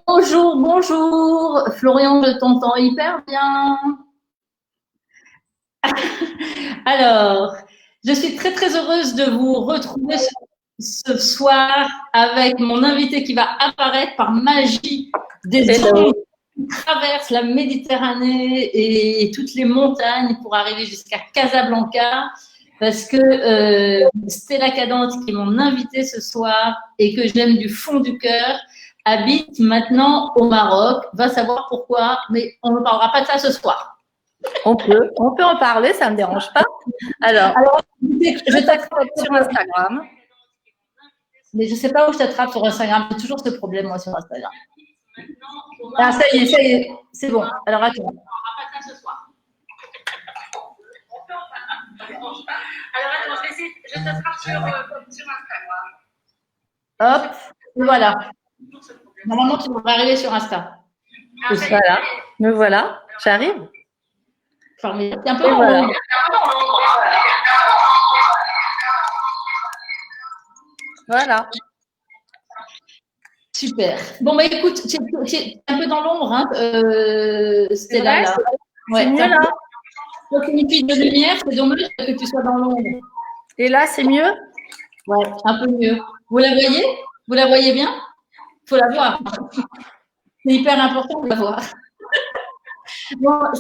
Bonjour, bonjour. Florian, je t'entends hyper bien. Alors, je suis très très heureuse de vous retrouver ce soir avec mon invité qui va apparaître par magie des ondes qui traversent la Méditerranée et toutes les montagnes pour arriver jusqu'à Casablanca. Parce que Stella Cadente, qui est mon invitée ce soir et que j'aime du fond du cœur, habite maintenant au Maroc. Va savoir pourquoi, mais on ne parlera pas de ça ce soir. On peut en parler, ça ne me dérange pas. Alors je t'attrape sur Instagram. Mais je ne sais pas où je t'attrape sur Instagram. J'ai toujours ce problème, moi, sur Instagram. Ah, ça y est, c'est bon. Alors, attends. Alors, attends, je t'attrape sur Instagram. Hop, et voilà. Normalement, tu devrais arriver sur Insta. Voilà, me voilà, j'arrive. Formidable. C'est un peu voilà. Voilà. Super. Bon, bah écoute, tu es un peu dans l'ombre, hein, Stella, là. Ouais, c'est mieux, là. Donc, une fille de lumière, c'est dommage que tu sois dans l'ombre. Et là, c'est mieux? Ouais, un peu mieux. Vous la voyez? Vous la voyez bien? Il faut la voir. C'est hyper important de la voir. Bon, alors,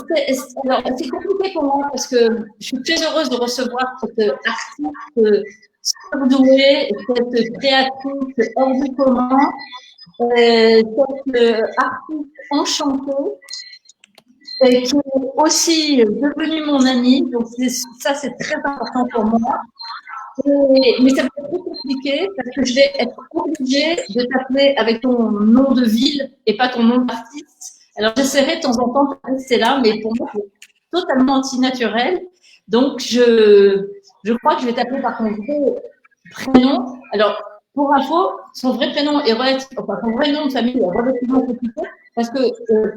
c'est compliqué pour moi parce que je suis très heureuse de recevoir cette artiste surdouée, cette créatrice hors du commun, cette artiste enchantée, qui est aussi devenue mon amie. Donc, ça, c'est très important pour moi. Mais ça va être trop compliqué parce que je vais être obligée de t'appeler avec ton nom de ville et pas ton nom d'artiste. Alors, j'essaierai de temps en temps de rester là, mais pour moi, c'est totalement antinaturel. Donc, je crois que je vais t'appeler par ton vrai prénom. Alors, pour info, son vrai prénom est enfin, son vrai nom de famille est relativement compliqué parce que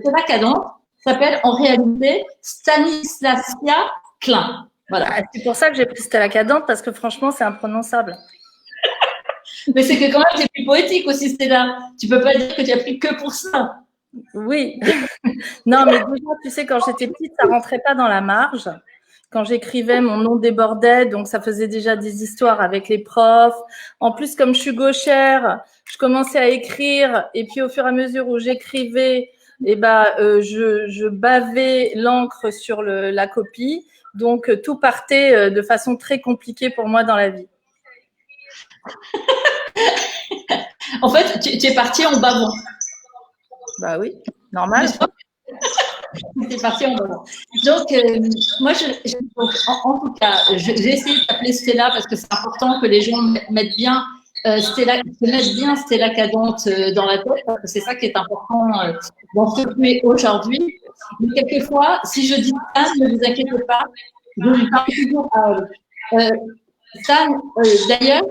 Stella Cadente s'appelle en réalité Stanislasia Klein. Voilà. Ah, c'est pour ça que j'ai pris Stella Cadente, parce que franchement, c'est imprononçable. Mais c'est que quand même, c'est plus poétique aussi, Stella. Tu peux pas dire que tu as pris que pour ça. Oui. Non, mais déjà, tu sais, quand j'étais petite, ça rentrait pas dans la marge. Quand j'écrivais, mon nom débordait, donc ça faisait déjà des histoires avec les profs. En plus, comme je suis gauchère, je commençais à écrire, et puis au fur et à mesure où j'écrivais, je bavais l'encre sur la copie. Donc, tout partait de façon très compliquée pour moi dans la vie. En fait, tu es partie en bavant. Bah oui, normal. Tu es partie en bavant. Donc, moi, en tout cas, j'ai essayé de t'appeler Stella parce que c'est important que les gens mettent bien Stella Cadente dans la tête, parce que c'est ça qui est important dans ce que tu es aujourd'hui. Mais quelquefois, si je dis Stan, ne vous inquiétez pas, je lui parle toujours à elle. Stan, d'ailleurs,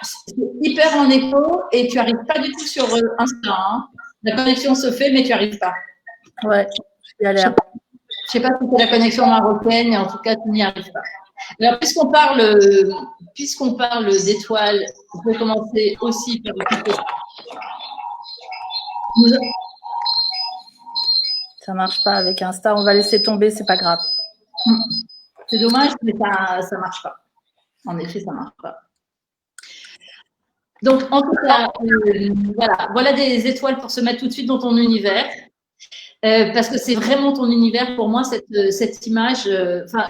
c'est hyper en écho et tu n'arrives pas du tout sur Insta. Hein. La connexion se fait, mais tu n'y arrives pas. Ouais, je galère. Je ne sais pas si c'est la connexion marocaine, mais en tout cas, tu n'y arrives pas. Alors, puisqu'on parle d'étoiles, on peut commencer aussi par le petit. Ça ne marche pas avec Insta, on va laisser tomber, c'est pas grave. C'est dommage, mais ça marche pas. En effet, ça marche pas. Donc, en tout cas, voilà des étoiles pour se mettre tout de suite dans ton univers. Parce que c'est vraiment ton univers pour moi, cette image.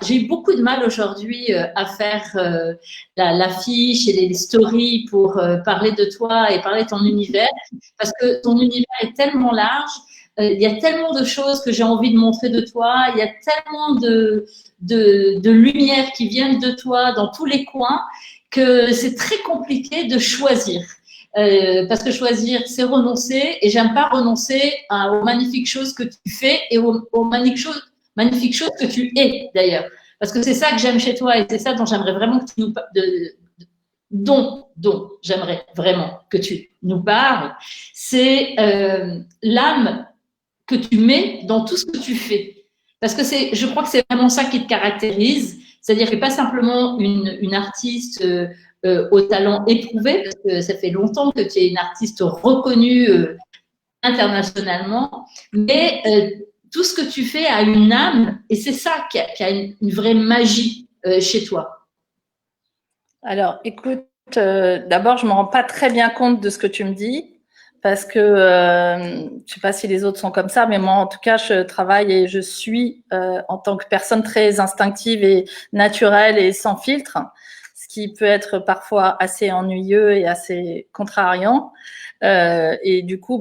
J'ai eu beaucoup de mal aujourd'hui à faire l'affiche et les stories pour parler de toi et parler de ton univers, parce que ton univers est tellement large. Il y a tellement de choses que j'ai envie de montrer de toi. Il y a tellement de lumière qui viennent de toi dans tous les coins que c'est très compliqué de choisir. Parce que choisir, c'est renoncer, et j'aime pas renoncer aux magnifiques choses que tu fais et aux magnifiques choses que tu es d'ailleurs. Parce que c'est ça que j'aime chez toi et c'est ça dont j'aimerais vraiment que tu nous dont j'aimerais vraiment que tu nous parles, c'est l'âme que tu mets dans tout ce que tu fais. Parce que je crois que c'est vraiment ça qui te caractérise, c'est-à-dire que tu n'es pas simplement une artiste au talent éprouvé, parce que ça fait longtemps que tu es une artiste reconnue internationalement, mais tout ce que tu fais a une âme et c'est ça qui a une vraie magie chez toi. Alors, écoute, d'abord, je ne me rends pas très bien compte de ce que tu me dis parce que je ne sais pas si les autres sont comme ça, mais moi, en tout cas, je travaille et je suis en tant que personne très instinctive et naturelle et sans filtre, ce qui peut être parfois assez ennuyeux et assez contrariant. Et du coup,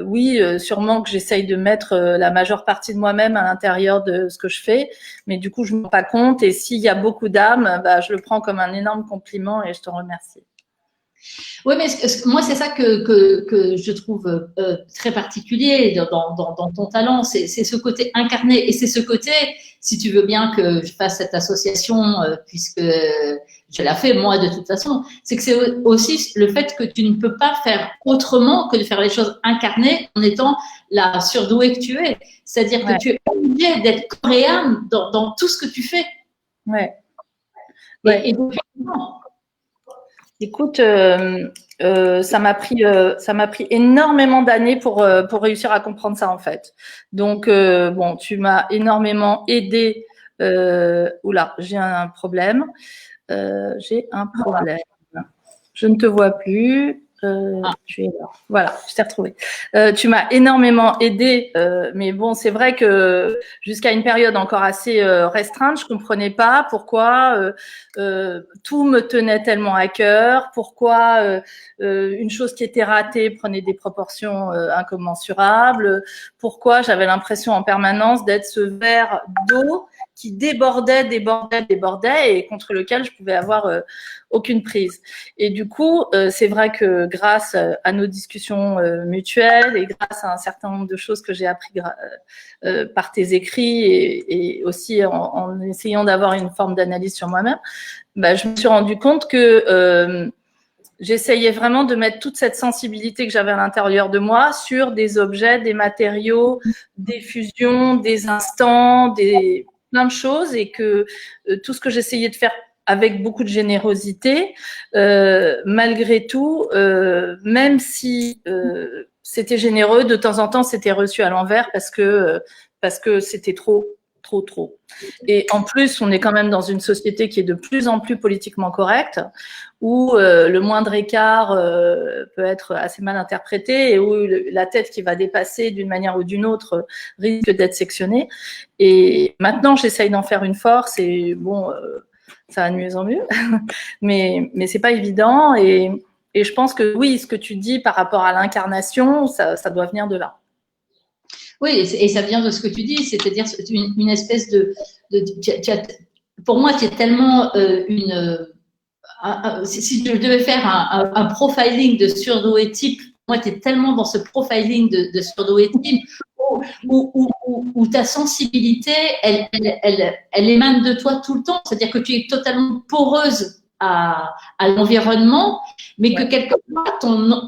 oui, sûrement que j'essaye de mettre la majeure partie de moi-même à l'intérieur de ce que je fais, mais du coup, je ne me rends pas compte. Et s'il y a beaucoup d'âme, je le prends comme un énorme compliment et je te remercie. Oui, mais moi, c'est ça que je trouve très particulier dans ton talent. C'est ce côté incarné et c'est ce côté, si tu veux bien que je fasse cette association, puisque je l'ai fait moi de toute façon, c'est que c'est aussi le fait que tu ne peux pas faire autrement que de faire les choses incarnées en étant la surdouée que tu es. C'est-à-dire que tu es obligé d'être corps et âme dans tout ce que tu fais. Ouais. Et écoute, ça m'a pris énormément d'années pour réussir à comprendre ça en fait. Donc bon, tu m'as énormément aidé. Oula, j'ai un problème. Je ne te vois plus. Tu es là. Voilà, je t'ai retrouvé. Tu m'as énormément aidé, mais bon, c'est vrai que jusqu'à une période encore assez restreinte, je comprenais pas pourquoi tout me tenait tellement à cœur, pourquoi une chose qui était ratée prenait des proportions incommensurables, pourquoi j'avais l'impression en permanence d'être ce verre d'eau qui débordait et contre lequel je pouvais avoir aucune prise. Et du coup, c'est vrai que grâce à nos discussions mutuelles et grâce à un certain nombre de choses que j'ai appris par tes écrits et aussi en essayant d'avoir une forme d'analyse sur moi-même, je me suis rendu compte que j'essayais vraiment de mettre toute cette sensibilité que j'avais à l'intérieur de moi sur des objets, des matériaux, des fusions, des instants, plein de choses et que tout ce que j'essayais de faire avec beaucoup de générosité, malgré tout, même si c'était généreux, de temps en temps, c'était reçu à l'envers parce que c'était trop. Et en plus, on est quand même dans une société qui est de plus en plus politiquement correcte, où le moindre écart peut être assez mal interprété et où la tête qui va dépasser d'une manière ou d'une autre risque d'être sectionnée. Et maintenant, j'essaye d'en faire une force et bon, ça va de mieux en mieux, mais c'est pas évident. Et je pense que oui, ce que tu dis par rapport à l'incarnation, ça doit venir de là. Oui, et ça vient de ce que tu dis, c'est-à-dire une espèce de pour moi, tu es tellement si je devais faire un profiling de surdoué type, moi, tu es tellement dans ce profiling de surdoué type où ta sensibilité, elle émane de toi tout le temps. C'est-à-dire que tu es totalement poreuse à l'environnement, mais que quelque part,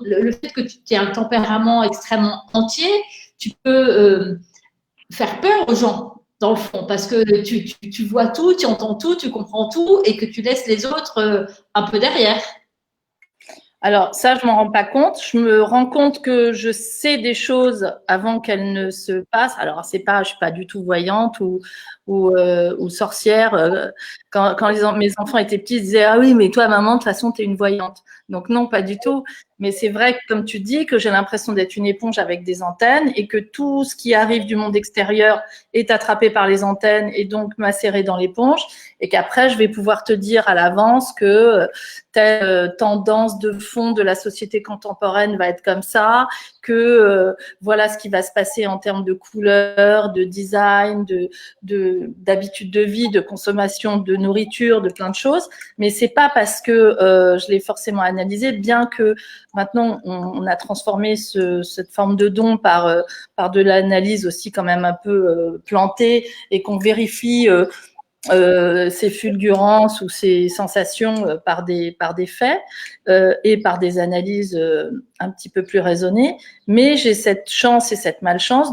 le fait que tu aies un tempérament extrêmement entier, tu peux faire peur aux gens, dans le fond, parce que tu vois tout, tu entends tout, tu comprends tout, et que tu laisses les autres un peu derrière. Alors ça, je m'en rends pas compte. Je me rends compte que je sais des choses avant qu'elles ne se passent. Alors je suis pas du tout voyante ou sorcière. Quand mes enfants étaient petits, ils disaient ah oui, mais toi maman, de toute façon, tu es une voyante. Donc non, pas du tout. Mais c'est vrai que, comme tu dis, que j'ai l'impression d'être une éponge avec des antennes et que tout ce qui arrive du monde extérieur est attrapé par les antennes et donc macéré dans l'éponge. Et qu'après, je vais pouvoir te dire à l'avance que telle tendance de fond de la société contemporaine va être comme ça, que voilà ce qui va se passer en termes de couleurs, de design, d'habitudes de vie, de consommation de nourriture, de plein de choses. Mais c'est pas parce que je l'ai forcément analysé, bien que maintenant on a transformé cette forme de don par de l'analyse aussi quand même un peu plantée et qu'on vérifie ces fulgurances ou ces sensations par des faits et par des analyses un petit peu plus raisonnées. Mais j'ai cette chance et cette malchance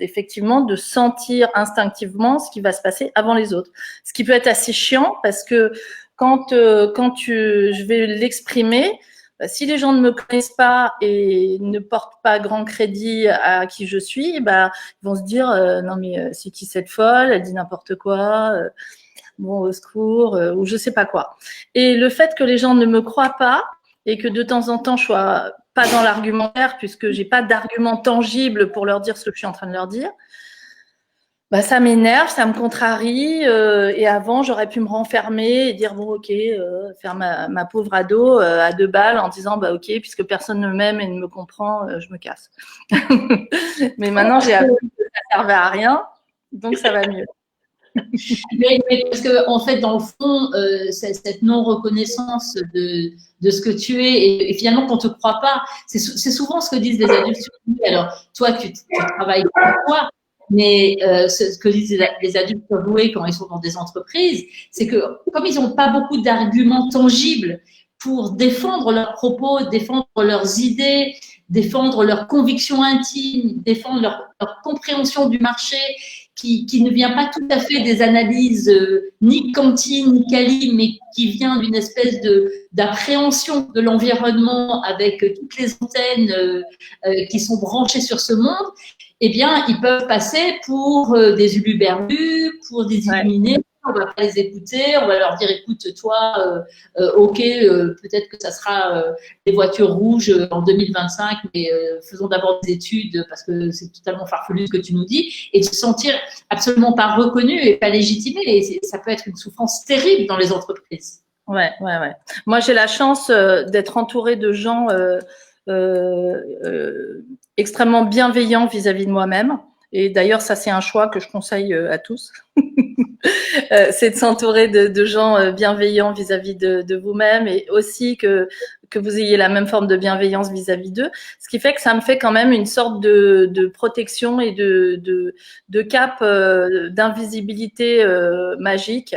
effectivement de sentir instinctivement ce qui va se passer avant les autres. Ce qui peut être assez chiant parce que quand je vais l'exprimer, bah, si les gens ne me connaissent pas et ne portent pas grand crédit à qui je suis, bah, ils vont se dire non mais c'est qui cette folle, elle dit n'importe quoi, bon au secours, ou je sais pas quoi. Et le fait que les gens ne me croient pas et que de temps en temps je sois pas dans l'argumentaire puisque j'ai pas d'argument tangible pour leur dire ce que je suis en train de leur dire, bah, ça m'énerve, ça me contrarie. Et avant, j'aurais pu me renfermer et dire bon, ok, faire ma pauvre ado à 2 balles en disant bah ok, puisque personne ne m'aime et ne me comprend, je me casse. Mais maintenant, j'ai appris que ça servait à rien, donc ça va mieux. Mais parce que en fait, dans le fond, cette non-reconnaissance de ce que tu es, et finalement qu'on te croit pas, c'est souvent ce que disent les adultes sur nous. Alors, toi, tu travailles pour toi, mais ce que disent les adultes sur vous quand ils sont dans des entreprises, c'est que comme ils n'ont pas beaucoup d'arguments tangibles pour défendre leurs propos, défendre leurs idées, défendre leurs convictions intimes, défendre leur compréhension du marché, qui ne vient pas tout à fait des analyses ni Cantine ni Cali, mais qui vient d'une espèce d'appréhension de l'environnement avec toutes les antennes qui sont branchées sur ce monde, eh bien, ils peuvent passer pour des uluberlus, pour des illuminés. Ouais. On va pas les écouter, on va leur dire écoute, toi, ok, peut-être que ça sera des voitures rouges en 2025, mais faisons d'abord des études parce que c'est totalement farfelu ce que tu nous dis, et de se sentir absolument pas reconnu et pas légitimé. Et ça peut être une souffrance terrible dans les entreprises. Ouais. Moi, j'ai la chance d'être entourée de gens extrêmement bienveillants vis-à-vis de moi-même. Et d'ailleurs, ça, c'est un choix que je conseille à tous. C'est de s'entourer de gens bienveillants vis-à-vis de vous-même, et aussi que vous ayez la même forme de bienveillance vis-à-vis d'eux. Ce qui fait que ça me fait quand même une sorte de protection et de cap d'invisibilité magique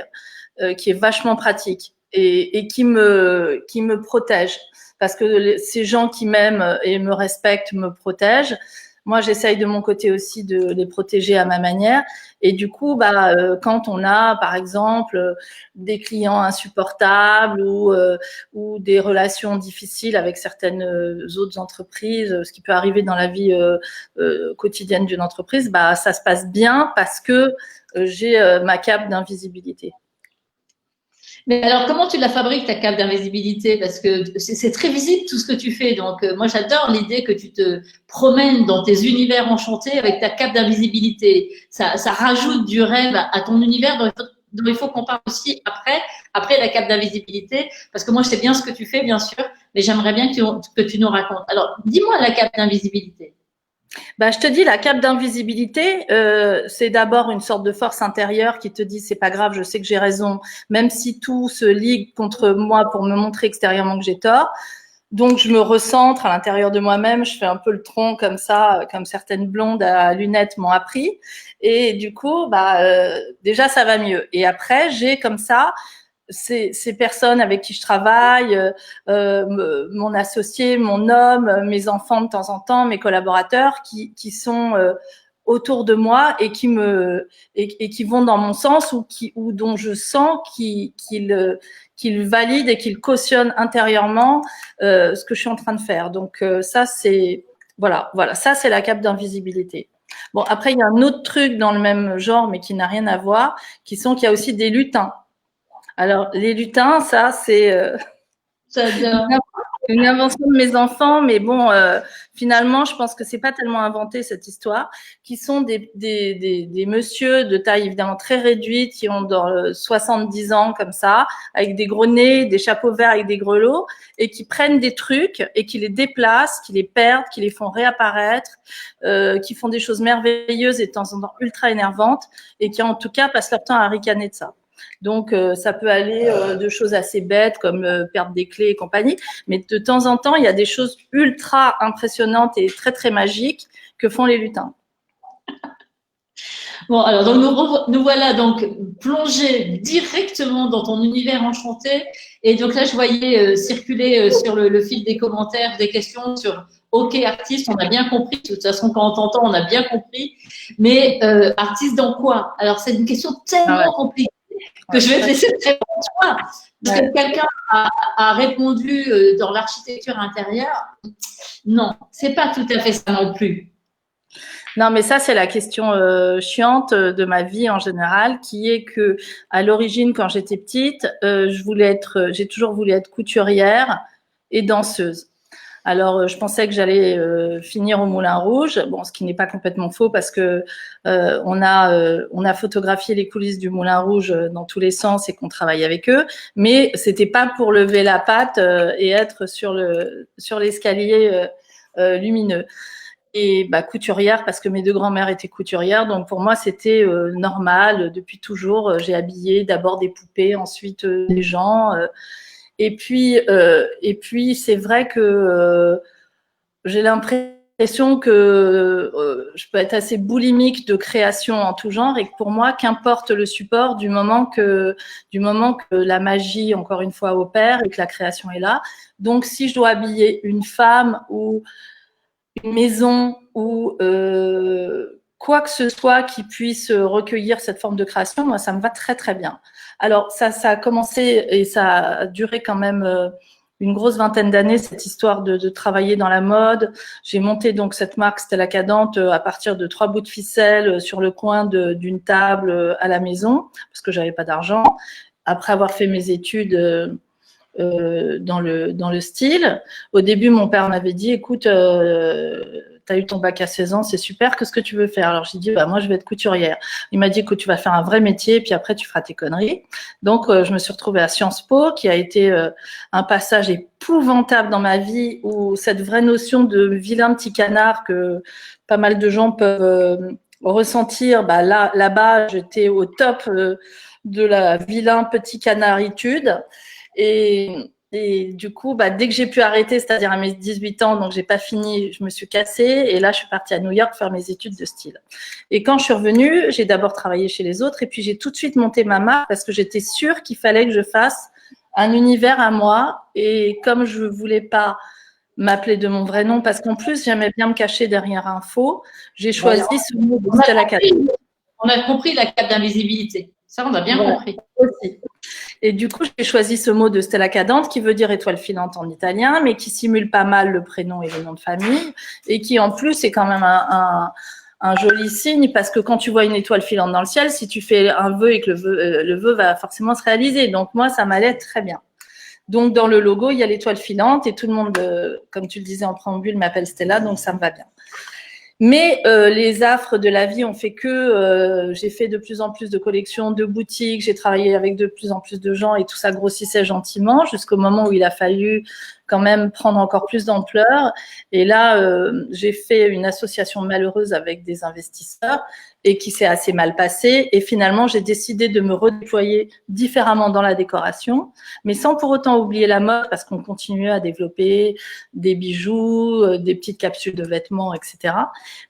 qui est vachement pratique et qui me protège. Parce que ces gens qui m'aiment et me respectent me protègent. Moi, j'essaye de mon côté aussi de les protéger à ma manière. Et du coup, quand on a, par exemple, des clients insupportables ou des relations difficiles avec certaines autres entreprises, ce qui peut arriver dans la vie quotidienne d'une entreprise, ça se passe bien parce que j'ai ma cape d'invisibilité. Mais alors, comment tu la fabriques, ta cape d'invisibilité? Parce que c'est très visible tout ce que tu fais. Donc, moi, j'adore l'idée que tu te promènes dans tes univers enchantés avec ta cape d'invisibilité. Ça rajoute du rêve à ton univers dont il faut qu'on parle aussi après la cape d'invisibilité. Parce que moi, je sais bien ce que tu fais, bien sûr, mais j'aimerais bien que tu nous racontes. Alors, dis-moi la cape d'invisibilité. Je te dis, la cape d'invisibilité, c'est d'abord une sorte de force intérieure qui te dit c'est pas grave, je sais que j'ai raison, même si tout se ligue contre moi pour me montrer extérieurement que j'ai tort. Donc je me recentre à l'intérieur de moi-même, je fais un peu le tronc comme ça, comme certaines blondes à lunettes m'ont appris, et du coup, déjà ça va mieux. Et après, j'ai comme ça ces personnes avec qui je travaille, mon associé, mon homme, mes enfants de temps en temps, mes collaborateurs qui sont autour de moi et qui vont dans mon sens ou dont je sens qu'ils valident et qu'ils cautionnent intérieurement ce que je suis en train de faire. Donc ça c'est voilà, ça c'est la cape d'invisibilité. Bon, après il y a un autre truc dans le même genre mais qui n'a rien à voir, qu'il y a aussi des lutins. Alors, les lutins, ça, c'est une invention de mes enfants, mais bon, finalement, je pense que c'est pas tellement inventé cette histoire, qui sont des messieurs de taille évidemment très réduite, qui ont dans 70 ans comme ça, avec des gros nez, des chapeaux verts avec des grelots, et qui prennent des trucs et qui les déplacent, qui les perdent, qui les font réapparaître, qui font des choses merveilleuses et de temps en temps ultra énervantes, et qui en tout cas passent leur temps à ricaner de ça. Donc, ça peut aller de choses assez bêtes comme perdre des clés et compagnie. Mais de temps en temps, il y a des choses ultra impressionnantes et très, très magiques que font les lutins. Bon, alors donc nous voilà donc plongés directement dans ton univers enchanté. Et donc là, je voyais circuler sur le fil des commentaires des questions sur OK, artiste, on a bien compris. De toute façon, quand on t'entend, on a bien compris. Mais artiste dans quoi? Alors, c'est une question tellement compliquée. que je vais te laisser te répondre toi. Parce que quelqu'un a répondu dans l'architecture intérieure. Non, c'est pas tout à fait ça non plus. Non, mais ça, c'est la question chiante de ma vie en général, qui est que à l'origine, quand j'étais petite, j'ai toujours voulu être couturière et danseuse. Alors, je pensais que j'allais finir au Moulin Rouge, bon, ce qui n'est pas complètement faux parce que on a photographié les coulisses du Moulin Rouge dans tous les sens et qu'on travaille avec eux, mais c'était pas pour lever la patte et être sur l'escalier lumineux. Et couturière parce que mes deux grands-mères étaient couturières, donc pour moi c'était normal depuis toujours. J'ai habillé d'abord des poupées, ensuite des gens, et puis c'est vrai que j'ai l'impression que je peux être assez boulimique de création en tout genre et que pour moi, qu'importe le support, du moment que la magie, encore une fois, opère et que la création est là. Donc, si je dois habiller une femme ou une maison ou quoi que ce soit qui puisse recueillir cette forme de création, moi, ça me va très, très bien. Alors, ça a commencé et ça a duré quand même une grosse vingtaine d'années, cette histoire de travailler dans la mode. J'ai monté donc cette marque Stella Cadente à partir de 3 bouts de ficelle sur le coin d'une table à la maison, parce que j'avais pas d'argent. Après avoir fait mes études dans le style. Au début, mon père m'avait dit, écoute, tu as eu ton bac à 16 ans, c'est super, qu'est-ce que tu veux faire? Alors j'ai dit, moi je vais être couturière. Il m'a dit, écoute, tu vas faire un vrai métier, puis après tu feras tes conneries. Donc je me suis retrouvée à Sciences Po, qui a été un passage épouvantable dans ma vie, où cette vraie notion de vilain petit canard que pas mal de gens peuvent ressentir, là-bas, j'étais au top de la vilain petit canaritude. Et du coup, dès que j'ai pu arrêter, c'est-à-dire à mes 18 ans, donc j'ai pas fini, je me suis cassée et là, je suis partie à New York faire mes études de style. Et quand je suis revenue, j'ai d'abord travaillé chez les autres et puis j'ai tout de suite monté ma marque parce que j'étais sûre qu'il fallait que je fasse un univers à moi. Et comme je voulais pas m'appeler de mon vrai nom, parce qu'en plus, j'aimais bien me cacher derrière un faux, j'ai choisi ce mot de Stella Cadente. On a compris la cape d'invisibilité. Ça, on a bien compris. Aussi. Et du coup, j'ai choisi ce mot de Stella Cadente qui veut dire étoile filante en italien, mais qui simule pas mal le prénom et le nom de famille, et qui en plus est quand même un joli signe parce que quand tu vois une étoile filante dans le ciel, si tu fais un vœu et que le vœu va forcément se réaliser. Donc moi, ça m'allait très bien. Donc dans le logo, il y a l'étoile filante et tout le monde, comme tu le disais en préambule, m'appelle Stella, donc ça me va bien. Mais les affres de la vie ont fait que j'ai fait de plus en plus de collections, de boutiques, j'ai travaillé avec de plus en plus de gens et tout ça grossissait gentiment jusqu'au moment où il a fallu quand même prendre encore plus d'ampleur. Et là, j'ai fait une association malheureuse avec des investisseurs et qui s'est assez mal passée. Et finalement, j'ai décidé de me redéployer différemment dans la décoration, mais sans pour autant oublier la mode parce qu'on continuait à développer des bijoux, des petites capsules de vêtements, etc.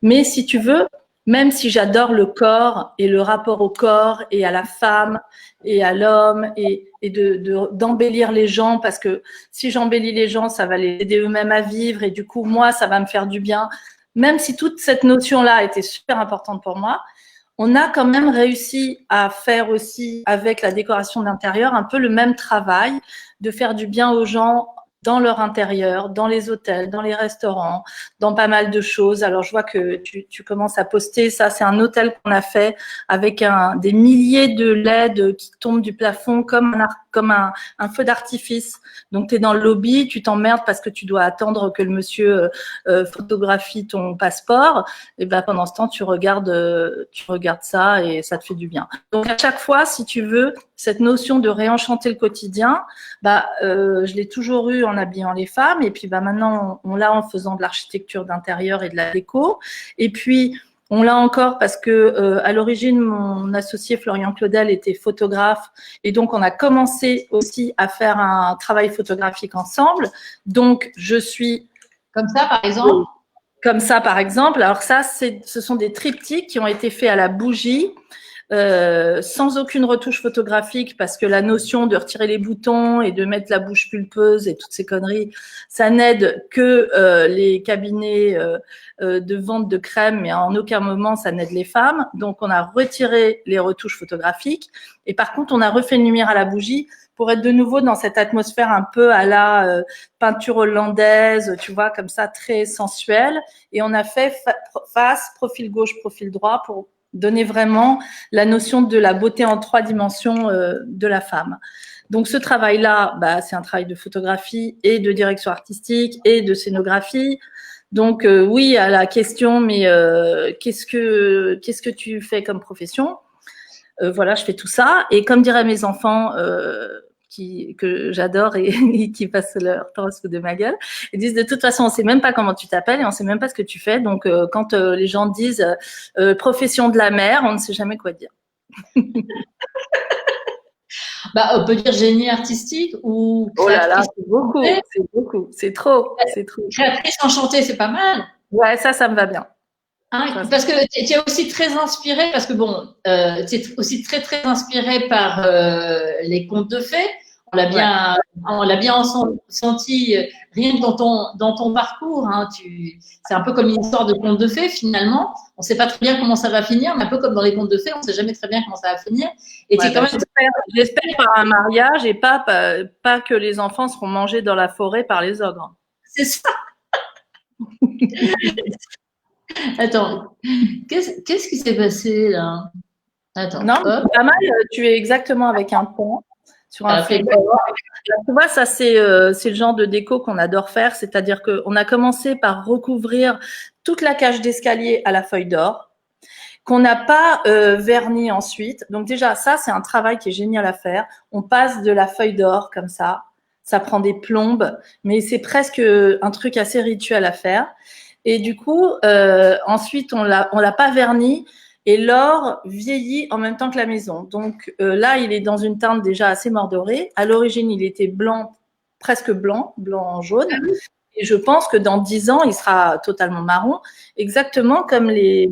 Mais si tu veux, même si j'adore le corps et le rapport au corps et à la femme et à l'homme et d'embellir les gens, parce que si j'embellis les gens, ça va les aider eux-mêmes à vivre et du coup, moi, ça va me faire du bien. Même si toute cette notion-là était super importante pour moi, on a quand même réussi à faire aussi avec la décoration d'intérieur un peu le même travail, de faire du bien aux gens dans leur intérieur, dans les hôtels, dans les restaurants, dans pas mal de choses. Alors, je vois que tu commences à poster. Ça, c'est un hôtel qu'on a fait avec des milliers de LED qui tombent du plafond comme un feu d'artifice. Donc, tu es dans le lobby, tu t'emmerdes parce que tu dois attendre que le monsieur photographie ton passeport. Et pendant ce temps, tu regardes ça et ça te fait du bien. Donc, à chaque fois, si tu veux, cette notion de réenchanter le quotidien, je l'ai toujours eu en habillant les femmes et puis maintenant on l'a en faisant de l'architecture d'intérieur et de la déco et puis on l'a encore parce que à l'origine mon associé Florian Claudel était photographe et donc on a commencé aussi à faire un travail photographique ensemble. Donc je suis comme ça par exemple. Comme ça par exemple. Alors ça ce sont des triptyques qui ont été faits à la bougie. sans aucune retouche photographique, parce que la notion de retirer les boutons et de mettre la bouche pulpeuse et toutes ces conneries, ça n'aide que les cabinets de vente de crème, mais en aucun moment ça n'aide les femmes. Donc on a retiré les retouches photographiques et par contre on a refait une lumière à la bougie pour être de nouveau dans cette atmosphère un peu à la peinture hollandaise, tu vois, comme ça, très sensuelle. Et on a fait face, profil gauche, profil droit pour donner vraiment la notion de la beauté en 3 dimensions de la femme. Donc ce travail-là, c'est un travail de photographie et de direction artistique et de scénographie. Donc oui, à la question, mais qu'est-ce que tu fais comme profession? Voilà, je fais tout ça. Et comme diraient mes enfants, que j'adore et qui passent leur temps à se foutre de ma gueule, ils disent de toute façon, on sait même pas comment tu t'appelles et on sait même pas ce que tu fais. Donc, quand les gens disent profession de la mère, on ne sait jamais quoi dire. On peut dire génie artistique ou oh là là, c'est beaucoup, c'est trop. Créatrice enchantée, c'est pas mal. Ouais, ça me va bien. Hein, parce que tu es aussi très inspirée, parce que bon, tu es aussi très très inspirée par les contes de fées. On l'a bien senti rien que dans ton parcours. Hein, c'est un peu comme une histoire de contes de fées finalement. On ne sait pas très bien comment ça va finir, mais un peu comme dans les contes de fées, on ne sait jamais très bien comment ça va finir. Et ouais, quand même... J'espère par un mariage et pas que les enfants seront mangés dans la forêt par les ogres. C'est ça. Attends, qu'est-ce qui s'est passé là? Attends. Non, c'est pas mal. Tu es exactement avec un pont sur un feuille-bord. Tu vois, ça c'est le genre de déco qu'on adore faire, c'est-à-dire qu'on a commencé par recouvrir toute la cage d'escalier à la feuille d'or, qu'on n'a pas verni ensuite. Donc déjà, ça c'est un travail qui est génial à faire. On passe de la feuille d'or comme ça prend des plombes, mais c'est presque un truc assez rituel à faire. Et du coup, ensuite on l'a pas verni. Et l'or vieillit en même temps que la maison. Donc là, il est dans une teinte déjà assez mordorée. À l'origine, il était blanc, presque blanc jaune. Et je pense que dans 10 ans, il sera totalement marron, exactement comme les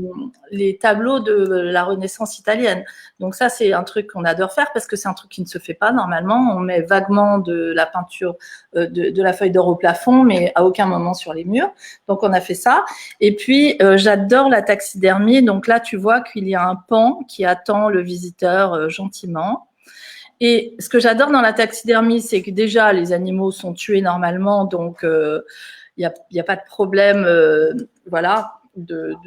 tableaux de la Renaissance italienne. Donc ça, c'est un truc qu'on adore faire parce que c'est un truc qui ne se fait pas normalement. On met vaguement de la peinture, de la feuille d'or au plafond, mais à aucun moment sur les murs. Donc on a fait ça. Et puis, j'adore la taxidermie. Donc là, tu vois qu'il y a un pan qui attend le visiteur gentiment. Et ce que j'adore dans la taxidermie, c'est que déjà, les animaux sont tués normalement, donc il n'y a pas de problème de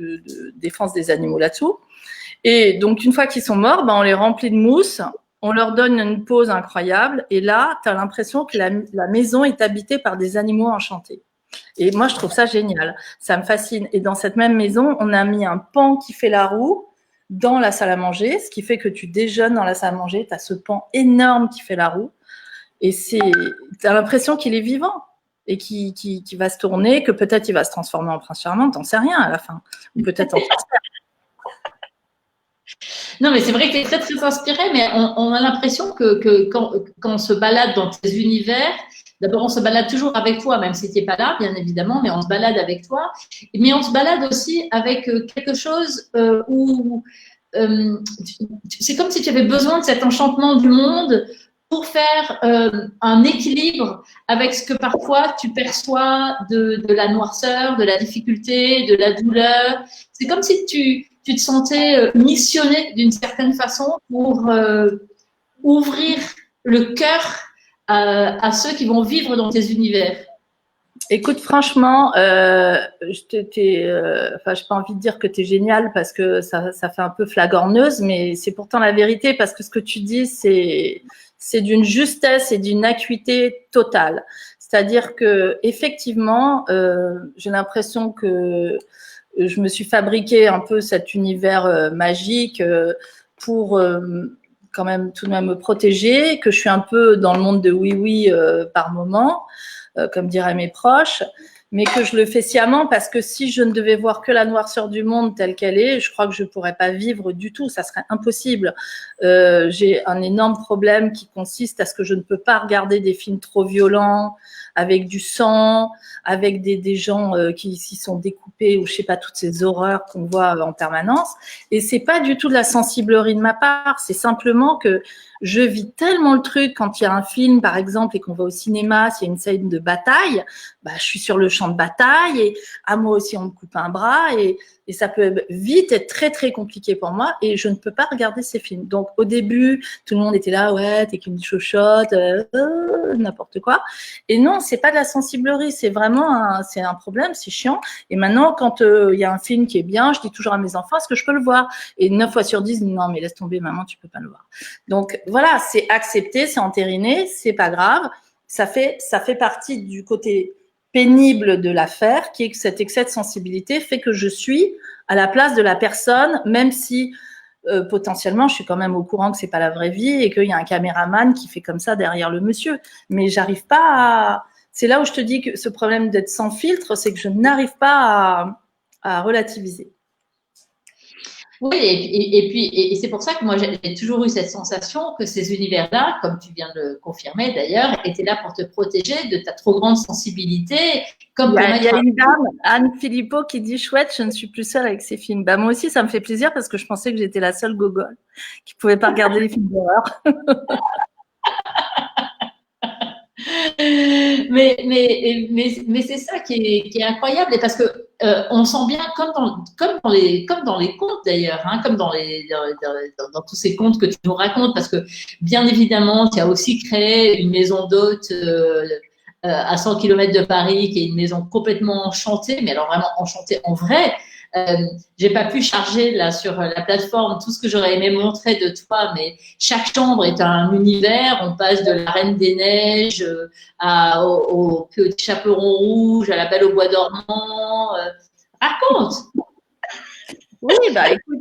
défense des animaux là-dessous. Et donc, une fois qu'ils sont morts, on les remplit de mousse, on leur donne une pose incroyable, et là, tu as l'impression que la maison est habitée par des animaux enchantés. Et moi, je trouve ça génial, ça me fascine. Et dans cette même maison, on a mis un pan qui fait la roue, dans la salle à manger, ce qui fait que tu déjeunes dans la salle à manger, tu as ce pan énorme qui fait la roue, et tu as l'impression qu'il est vivant, et qui va se tourner, que peut-être il va se transformer en prince charmant, t'en sais rien à la fin, ou peut-être en transfert. Non, mais c'est vrai que tu es très, très inspirée, mais on a l'impression que quand on se balade dans tes univers, d'abord, on se balade toujours avec toi, même si tu n'es pas là, bien évidemment, mais on se balade avec toi. Mais on se balade aussi avec quelque chose où c'est comme si tu avais besoin de cet enchantement du monde pour faire un équilibre avec ce que parfois tu perçois de la noirceur, de la difficulté, de la douleur. C'est comme si tu te sentais missionné d'une certaine façon pour ouvrir le cœur à ceux qui vont vivre dans tes univers. Écoute, franchement, j'ai pas envie de dire que tu es géniale parce que ça fait un peu flagorneuse, mais c'est pourtant la vérité parce que ce que tu dis, c'est d'une justesse et d'une acuité totale. C'est-à-dire que effectivement, j'ai l'impression que je me suis fabriqué un peu cet univers magique pour quand même tout de même me protéger, que je suis un peu dans le monde de oui-oui par moment. Comme diraient mes proches. mais que je le fais sciemment parce que si je ne devais voir que la noirceur du monde telle qu'elle est, je crois que je pourrais pas vivre du tout, ça serait impossible. J'ai un énorme problème qui consiste à ce que je ne peux pas regarder des films trop violents, avec du sang, avec des gens qui s'y sont découpés ou je sais pas, toutes ces horreurs qu'on voit en permanence. Et c'est pas du tout de la sensiblerie de ma part, c'est simplement que je vis tellement le truc quand il y a un film, par exemple, et qu'on va au cinéma, s'il y a une scène de bataille, bah, je suis sur le champ de bataille et moi aussi, on me coupe un bras et ça peut vite être très, très compliqué pour moi et je ne peux pas regarder ces films. Donc, au début, tout le monde était là, ouais, t'es qu'une chochotte, n'importe quoi. Et non, c'est pas de la sensiblerie, c'est vraiment c'est un problème, c'est chiant. Et maintenant, quand il y a un film qui est bien, je dis toujours à mes enfants, est-ce que je peux le voir? Et 9 fois sur 10, non, mais laisse tomber, maman, tu peux pas le voir. Donc, voilà, c'est accepté, c'est entériné, c'est pas grave. Ça fait partie du côté pénible de l'affaire, qui est que cet excès de sensibilité fait que je suis à la place de la personne, même si potentiellement je suis quand même au courant que c'est pas la vraie vie et qu'il y a un caméraman qui fait comme ça derrière le monsieur. Mais j'arrive pas à... C'est là où je te dis que ce problème d'être sans filtre, c'est que je n'arrive pas à relativiser. Oui, et puis c'est pour ça que moi j'ai toujours eu cette sensation que ces univers-là, comme tu viens de le confirmer d'ailleurs, étaient là pour te protéger de ta trop grande sensibilité. Comme il y a une dame, Anne Philippot, qui dit chouette, je ne suis plus seule avec ces films. Bah, moi aussi, ça me fait plaisir parce que je pensais que j'étais la seule gogole qui pouvait pas regarder les films d'horreur. mais c'est ça qui est incroyable, et parce que on sent bien, comme dans les contes d'ailleurs, hein, comme dans tous ces contes que tu nous racontes, parce que bien évidemment, tu as aussi créé une maison d'hôtes à 100 km de Paris, qui est une maison complètement enchantée, mais alors vraiment enchantée en vrai. J'ai pas pu charger là sur la plateforme tout ce que j'aurais aimé montrer de toi, mais chaque chambre est un univers. On passe de la Reine des Neiges au Petit Chaperon Rouge, à la Belle au Bois dormant. Raconte. Oui, bah écoute,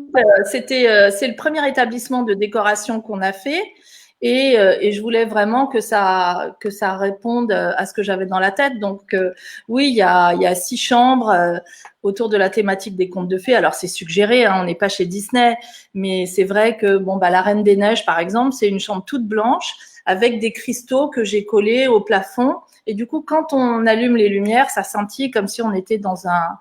c'est le premier établissement de décoration qu'on a fait. Et je voulais vraiment que ça réponde à ce que j'avais dans la tête. Donc oui, il y a 6 chambres autour de la thématique des contes de fées. Alors c'est suggéré, hein, on n'est pas chez Disney, mais c'est vrai que bon bah la Reine des Neiges par exemple, c'est une chambre toute blanche avec des cristaux que j'ai collés au plafond. Et du coup, quand on allume les lumières, ça scintille comme si on était dans un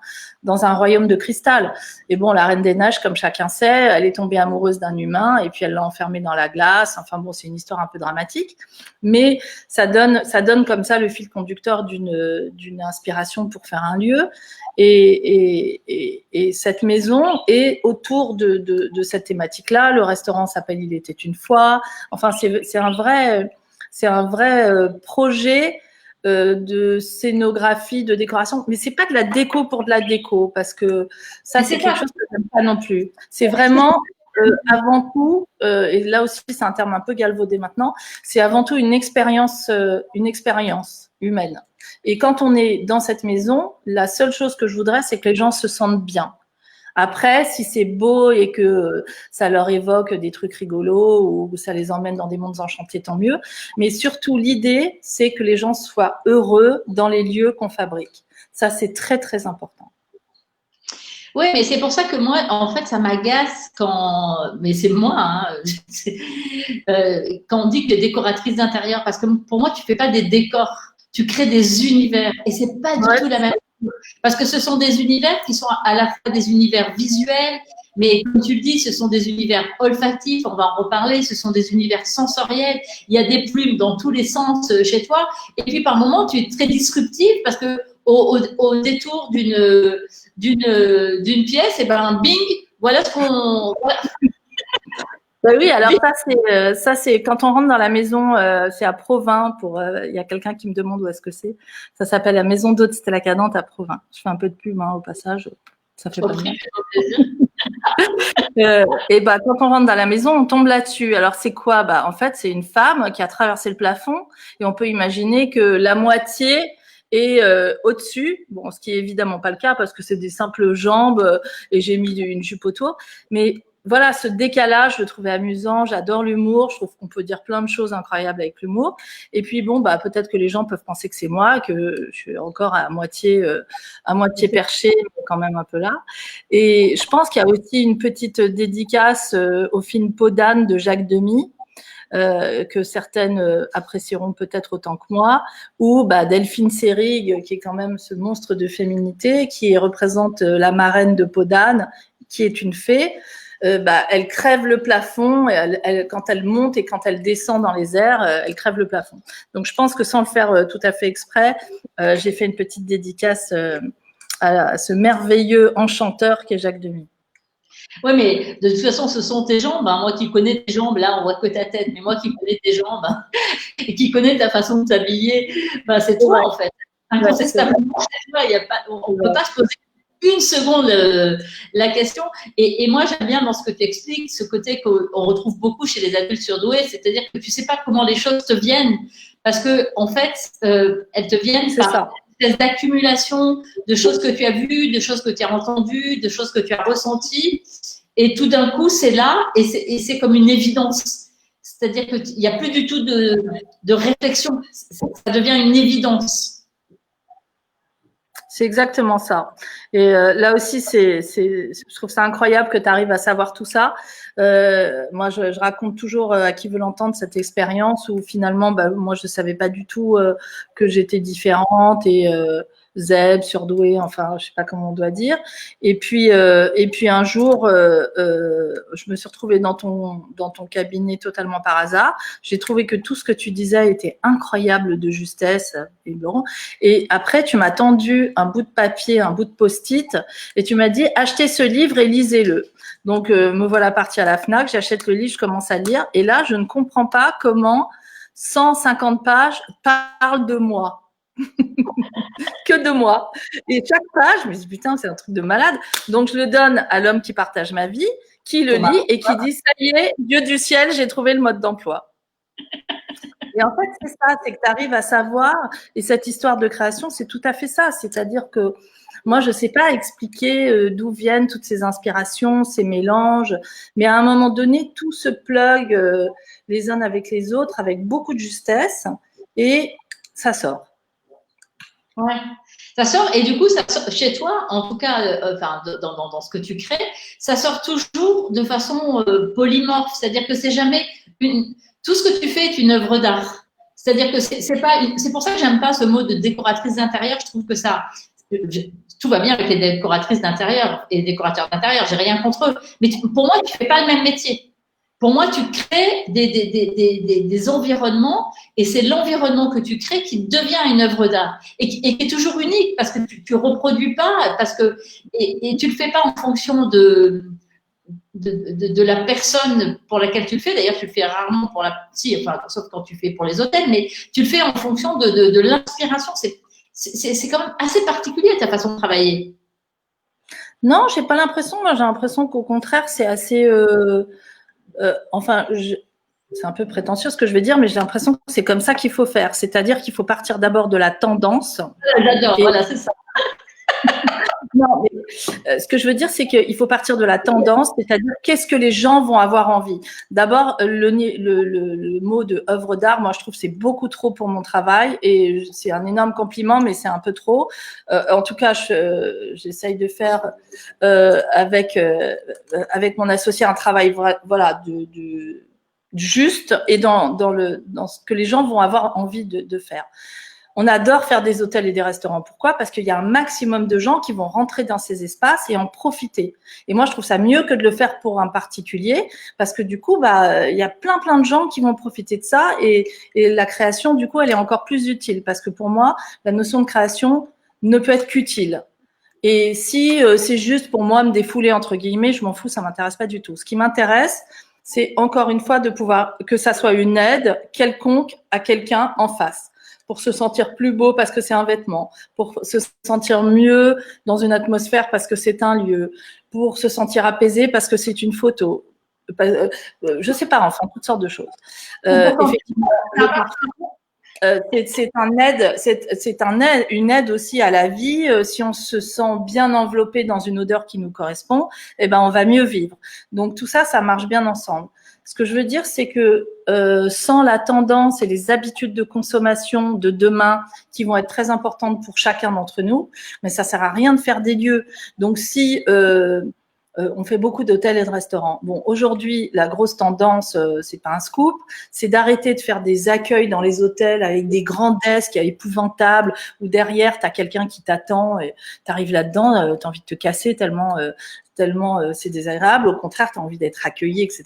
royaume de cristal. Et bon, la Reine des Neiges, comme chacun sait, elle est tombée amoureuse d'un humain et puis elle l'a enfermé dans la glace. Enfin bon, c'est une histoire un peu dramatique, mais ça donne comme ça le fil conducteur d'une inspiration pour faire un lieu. Et cette maison est autour de cette thématique-là. Le restaurant s'appelle Il était une fois. Enfin, c'est un vrai projet de scénographie, de décoration, mais c'est pas de la déco pour de la déco, parce que ça c'est quelque chose que j'aime pas non plus. C'est vraiment avant tout, et là aussi c'est un terme un peu galvaudé maintenant, c'est avant tout une expérience humaine. Et quand on est dans cette maison, la seule chose que je voudrais, c'est que les gens se sentent bien. Après, si c'est beau et que ça leur évoque des trucs rigolos ou ça les emmène dans des mondes enchantés, tant mieux. Mais surtout, l'idée, c'est que les gens soient heureux dans les lieux qu'on fabrique. Ça, c'est très, très important. Oui, mais c'est pour ça que moi, en fait, ça m'agace mais c'est moi, hein, quand on dit que décoratrice d'intérieur, parce que pour moi, tu fais pas des décors, tu crées des univers, et c'est pas du tout la même chose. Parce que ce sont des univers qui sont à la fois des univers visuels, mais comme tu le dis, ce sont des univers olfactifs, on va en reparler, ce sont des univers sensoriels, il y a des plumes dans tous les sens chez toi, et puis par moments, tu es très disruptif parce que au détour d'une pièce, et ben bing, voilà ce qu'on. Ben oui, alors ça c'est quand on rentre dans la maison, c'est à Provins. Il y a quelqu'un qui me demande où est-ce que c'est. Ça s'appelle la maison d'hôte Stella Cadente à Provins. Je fais un peu de pub au passage. Ça fait pas de mal. Et bah quand on rentre dans la maison, on tombe là-dessus. Alors c'est quoi? Bah en fait c'est une femme qui a traversé le plafond et on peut imaginer que la moitié est au-dessus. Bon, ce qui est évidemment pas le cas parce que c'est des simples jambes et j'ai mis une jupe autour. Mais voilà, ce décalage, je le trouvais amusant. J'adore l'humour. Je trouve qu'on peut dire plein de choses incroyables avec l'humour. Et puis bon, bah peut-être que les gens peuvent penser que c'est moi, que je suis encore à moitié perchée, mais quand même un peu là. Et je pense qu'il y a aussi une petite dédicace au film Peau d'âne de Jacques Demy. Que certaines apprécieront peut-être autant que moi, ou bah, Delphine Seyrig, qui est quand même ce monstre de féminité, qui représente la marraine de Peau d'âne, qui est une fée. Bah, elle crève le plafond, et quand elle monte et quand elle descend dans les airs, elle crève le plafond. Donc je pense que sans le faire tout à fait exprès, j'ai fait une petite dédicace à ce merveilleux enchanteur qu'est Jacques Demy. Oui, mais de toute façon, ce sont tes jambes. Hein. Moi qui connais tes jambes, là, on voit que ta tête. Mais moi qui connais tes jambes hein, et qui connais ta façon de t'habiller, ben, c'est toi, en fait. Incontestablement, c'est toi. On ne peut pas se poser une seconde la question. Et moi, j'aime bien dans ce que tu expliques, ce côté qu'on retrouve beaucoup chez les adultes surdoués, c'est-à-dire que tu ne sais pas comment les choses te viennent. Parce que, en fait, elles te viennent par une espèce d'accumulation de choses que tu as vues, de choses que tu as entendues, de choses que tu as ressenties. Et tout d'un coup, c'est là et c'est comme une évidence. C'est-à-dire qu'il n'y a plus du tout de réflexion. Ça devient une évidence. C'est exactement ça. Et là aussi, je trouve ça incroyable que tu arrives à savoir tout ça. Moi, je raconte toujours à qui veut l'entendre cette expérience où finalement, bah, moi, je savais pas du tout que j'étais différente et zèbre, surdouée, enfin, je sais pas comment on doit dire. Et puis un jour, je me suis retrouvée dans ton cabinet totalement par hasard. J'ai trouvé que tout ce que tu disais était incroyable de justesse. Et bon. Et après, tu m'as tendu un bout de papier, un bout de post-it, et tu m'as dit achetez ce livre et lisez-le. Donc, me voilà partie à la Fnac, j'achète le livre, je commence à lire, et là, je ne comprends pas comment 150 pages parlent de moi. Que de moi. Et chaque page, je me dis putain, c'est un truc de malade. Donc je le donne à l'homme qui partage ma vie, qui le lit et qui dit ça y est, Dieu du ciel, j'ai trouvé le mode d'emploi. Et en fait, c'est ça, c'est que tu arrives à savoir, et cette histoire de création, c'est tout à fait ça. C'est-à-dire que moi, je ne sais pas expliquer d'où viennent toutes ces inspirations, ces mélanges, mais à un moment donné, tout se plug les uns avec les autres avec beaucoup de justesse et ça sort. Ouais. Ça sort, et du coup, ça sort, chez toi, en tout cas, enfin, dans ce que tu crées, ça sort toujours de façon polymorphe, c'est-à-dire que c'est jamais tout ce que tu fais est une œuvre d'art. C'est-à-dire que c'est pour ça que j'aime pas ce mot de décoratrice d'intérieur. Je trouve que tout va bien avec les décoratrices d'intérieur et les décorateurs d'intérieur. J'ai rien contre eux, mais pour moi, tu fais pas le même métier. Pour moi, tu crées des environnements et c'est l'environnement que tu crées qui devient une œuvre d'art et qui est toujours unique parce que tu reproduis pas, et tu le fais pas en fonction de la personne pour laquelle tu le fais. D'ailleurs, tu le fais rarement sauf quand tu fais pour les hôtels, mais tu le fais en fonction de l'inspiration. C'est quand même assez particulier ta façon de travailler. Non, j'ai pas l'impression. Moi, j'ai l'impression qu'au contraire, c'est assez. C'est un peu prétentieux ce que je vais dire, mais j'ai l'impression que c'est comme ça qu'il faut faire. C'est-à-dire qu'il faut partir d'abord de la tendance. J'adore, voilà, c'est ça. Non, mais ce que je veux dire, c'est qu'il faut partir de la tendance, c'est-à-dire qu'est-ce que les gens vont avoir envie. D'abord, le mot de œuvre d'art, moi, je trouve que c'est beaucoup trop pour mon travail et c'est un énorme compliment, mais c'est un peu trop. En tout cas, j'essaye de faire avec mon associé un travail voilà de juste et dans ce que les gens vont avoir envie de faire. On adore faire des hôtels et des restaurants. Pourquoi ? Parce qu'il y a un maximum de gens qui vont rentrer dans ces espaces et en profiter. Et moi, je trouve ça mieux que de le faire pour un particulier, parce que du coup, il y a plein de gens qui vont profiter de ça et la création, du coup, elle est encore plus utile. Parce que pour moi, la notion de création ne peut être qu'utile. Et si c'est juste pour moi me défouler, entre guillemets, je m'en fous, ça m'intéresse pas du tout. Ce qui m'intéresse, c'est encore une fois de pouvoir que ça soit une aide quelconque à quelqu'un en face. Pour se sentir plus beau parce que c'est un vêtement, pour se sentir mieux dans une atmosphère parce que c'est un lieu, pour se sentir apaisé parce que c'est une photo. Je sais pas, enfin, toutes sortes de choses. Effectivement, Une aide aussi à la vie. Si on se sent bien enveloppé dans une odeur qui nous correspond, eh ben on va mieux vivre. Donc tout ça, ça marche bien ensemble. Ce que je veux dire, c'est que sans la tendance et les habitudes de consommation de demain, qui vont être très importantes pour chacun d'entre nous, mais ça sert à rien de faire des lieux. Donc si on fait beaucoup d'hôtels et de restaurants. Bon, aujourd'hui, la grosse tendance, c'est pas un scoop, c'est d'arrêter de faire des accueils dans les hôtels avec des grands desks épouvantables, où derrière, tu as quelqu'un qui t'attend et tu arrives là-dedans, tu as envie de te casser tellement c'est désagréable. Au contraire, tu as envie d'être accueilli, etc.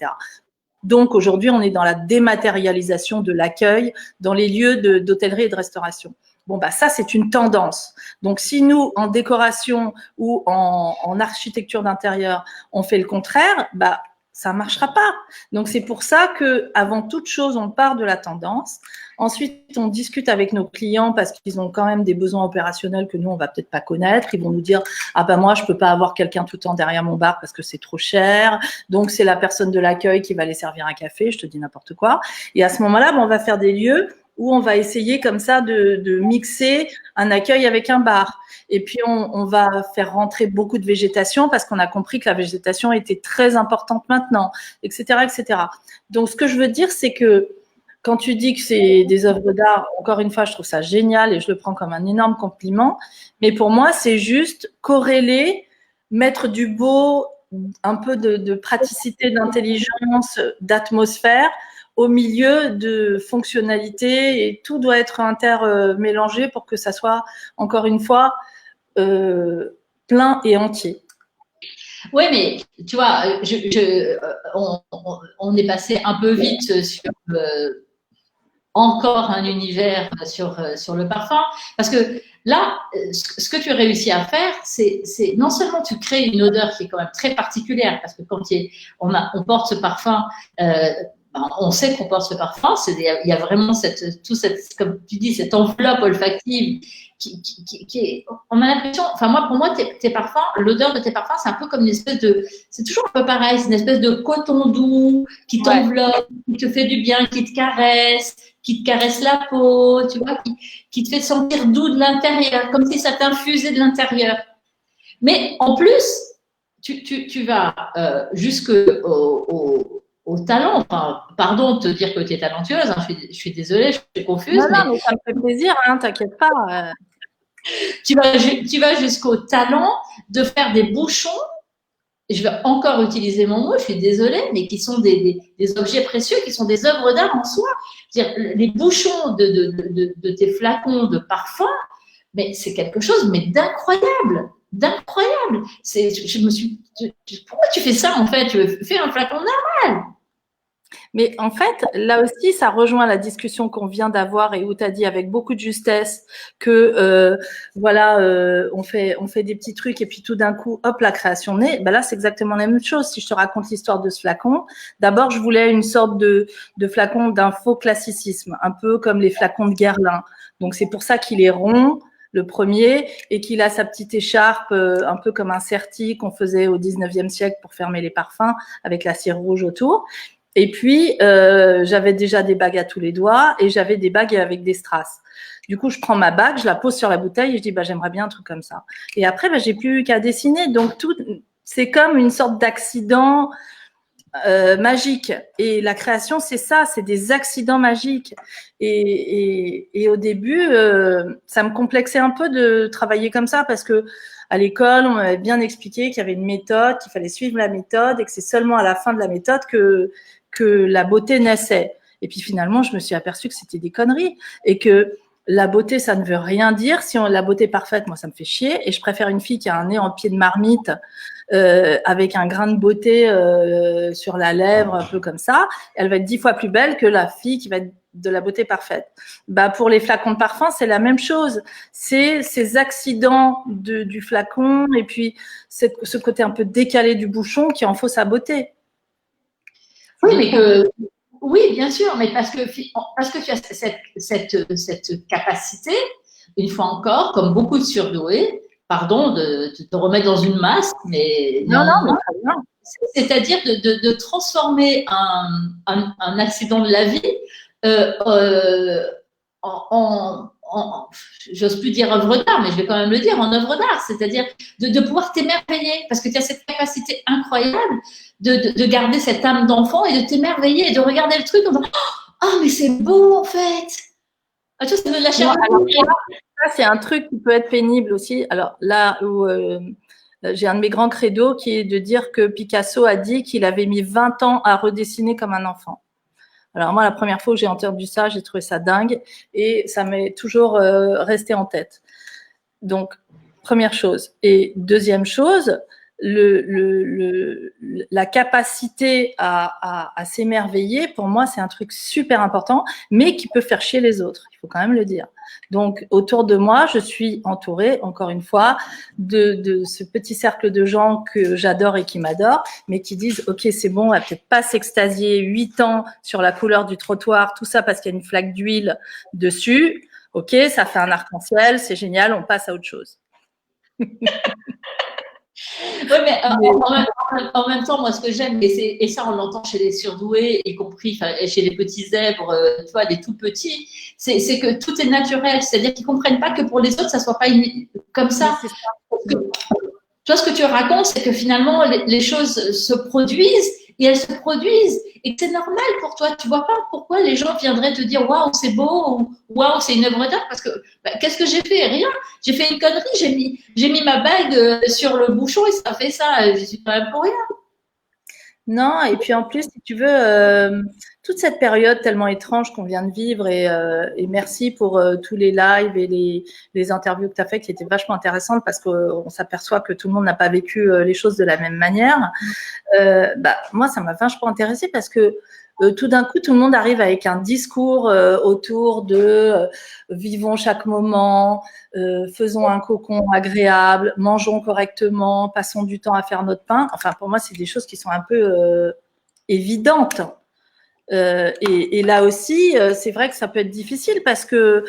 Donc, aujourd'hui, on est dans la dématérialisation de l'accueil dans les lieux d'hôtellerie et de restauration. Bon, bah ça, c'est une tendance. Donc, si nous, en décoration ou en architecture d'intérieur, on fait le contraire, bah ça marchera pas. Donc, c'est pour ça que, avant toute chose, on part de la tendance. Ensuite, on discute avec nos clients parce qu'ils ont quand même des besoins opérationnels que nous, on va peut-être pas connaître. Ils vont nous dire, ah ben moi, je peux pas avoir quelqu'un tout le temps derrière mon bar parce que c'est trop cher. Donc, c'est la personne de l'accueil qui va les servir un café. Je te dis n'importe quoi. Et à ce moment-là, on va faire des lieux où on va essayer comme ça de mixer un accueil avec un bar. Et puis, on va faire rentrer beaucoup de végétation parce qu'on a compris que la végétation était très importante maintenant, etc., etc. Donc, ce que je veux dire, c'est que quand tu dis que c'est des œuvres d'art, encore une fois, je trouve ça génial et je le prends comme un énorme compliment. Mais pour moi, c'est juste corréler, mettre du beau, un peu de praticité, d'intelligence, d'atmosphère au milieu de fonctionnalités, et tout doit être intermélangé pour que ça soit, encore une fois, plein et entier. Oui, mais tu vois, on est passé un peu vite sur encore un univers sur le parfum, parce que là, ce que tu réussis à faire, c'est non seulement tu crées une odeur qui est quand même très particulière, parce que quand on porte ce parfum, on sait qu'on porte ce parfum, il y a vraiment comme tu dis, cette enveloppe olfactive qui est, on a l'impression, enfin moi, pour moi, tes parfums, l'odeur de tes parfums, c'est un peu comme une espèce c'est toujours un peu pareil, c'est une espèce de coton doux qui t'enveloppe, qui te fait du bien, qui te caresse la peau, tu vois, qui te fait sentir doux de l'intérieur, comme si ça t'infusait de l'intérieur. Mais en plus, tu vas au talent. Enfin, pardon de te dire que tu es talentueuse, hein, je suis désolée, je suis confuse. Non, mais ça me fait plaisir, hein, t'inquiète pas. Tu vas jusqu'au talent de faire des bouchons, je vais encore utiliser mon mot, je suis désolée, mais qui sont des objets précieux, qui sont des œuvres d'art en soi. Les bouchons de tes flacons de parfum, mais c'est quelque chose d'incroyable. Pourquoi tu fais ça en fait? Tu fais un flacon normal. Mais en fait, là aussi, ça rejoint la discussion qu'on vient d'avoir et où tu as dit avec beaucoup de justesse que on fait des petits trucs et puis tout d'un coup, hop, la création naît. Ben là, c'est exactement la même chose. Si je te raconte l'histoire de ce flacon, d'abord, je voulais une sorte de flacon d'un faux classicisme, un peu comme les flacons de Guerlain. Donc, c'est pour ça qu'il est rond, le premier, et qu'il a sa petite écharpe, un peu comme un certi qu'on faisait au 19e siècle pour fermer les parfums, avec la cire rouge autour. Et puis, j'avais déjà des bagues à tous les doigts et j'avais des bagues avec des strass. Du coup, je prends ma bague, je la pose sur la bouteille et je dis, bah, j'aimerais bien un truc comme ça. Et après, bah, j'ai plus qu'à dessiner. Donc, c'est comme une sorte d'accident magique. Et la création, c'est ça, c'est des accidents magiques. Et au début, ça me complexait un peu de travailler comme ça parce que à l'école, on m'avait bien expliqué qu'il y avait une méthode, qu'il fallait suivre la méthode et que c'est seulement à la fin de la méthode que la beauté naissait. Et puis finalement, je me suis aperçue que c'était des conneries et que la beauté, ça ne veut rien dire. Si la beauté parfaite, moi, ça me fait chier. Et je préfère une fille qui a un nez en pied de marmite avec un grain de beauté sur la lèvre, un peu comme ça. Elle va être 10 fois plus belle que la fille qui va être de la beauté parfaite. Bah, pour les flacons de parfum, c'est la même chose. C'est ces accidents du flacon et puis ce côté un peu décalé du bouchon qui en faut sa beauté. Oui, bien sûr, mais parce que tu as cette capacité, une fois encore, comme beaucoup de surdoués, pardon de te remettre dans une masse, mais non, c'est-à-dire de transformer un accident de la vie j'ose plus dire œuvre d'art, mais je vais quand même le dire, en œuvre d'art, c'est-à-dire de pouvoir t'émerveiller, parce que tu as cette capacité incroyable de garder cette âme d'enfant et de t'émerveiller et de regarder le truc en disant oh, mais c'est beau en fait. Ah, tu vois, ça me lâche ça, c'est un truc qui peut être pénible aussi. Alors là où j'ai un de mes grands credos qui est de dire que Picasso a dit qu'il avait mis 20 ans à redessiner comme un enfant. Alors moi, la première fois que j'ai entendu ça, j'ai trouvé ça dingue et ça m'est toujours resté en tête. Donc, première chose. Et deuxième chose, la capacité à s'émerveiller, pour moi, c'est un truc super important, mais qui peut faire chier les autres. Il faut quand même le dire. Donc, autour de moi, je suis entourée, encore une fois, de ce petit cercle de gens que j'adore et qui m'adorent, mais qui disent, OK, c'est bon, on va peut-être pas s'extasier 8 ans sur la couleur du trottoir, tout ça parce qu'il y a une flaque d'huile dessus. OK, ça fait un arc-en-ciel, c'est génial, on passe à autre chose. Oui, mais en même temps, moi, ce que j'aime, et ça, on l'entend chez les surdoués, y compris chez les petits zèbres, tu vois, les tout petits, c'est que tout est naturel. C'est-à-dire qu'ils ne comprennent pas que pour les autres, ça ne soit pas comme ça. Toi, ce que tu racontes, c'est que finalement, les choses se produisent et elles se produisent et que c'est normal pour toi. Tu vois pas pourquoi les gens viendraient te dire waouh, c'est beau ou waouh, c'est une œuvre d'art parce que qu'est-ce que j'ai fait? Rien. J'ai fait une connerie. J'ai mis ma bague sur le bouchon et ça fait ça. Je suis quand même pour rien. Non, et puis en plus, si tu veux, toute cette période tellement étrange qu'on vient de vivre, et merci pour tous les lives et les interviews que tu as fait qui étaient vachement intéressantes parce qu'on s'aperçoit que tout le monde n'a pas vécu les choses de la même manière. Moi, ça m'a vachement intéressée parce que tout d'un coup, tout le monde arrive avec un discours autour de vivons chaque moment, faisons un cocon agréable, mangeons correctement, passons du temps à faire notre pain. Enfin, pour moi, c'est des choses qui sont un peu évidentes. Et là aussi, c'est vrai que ça peut être difficile parce que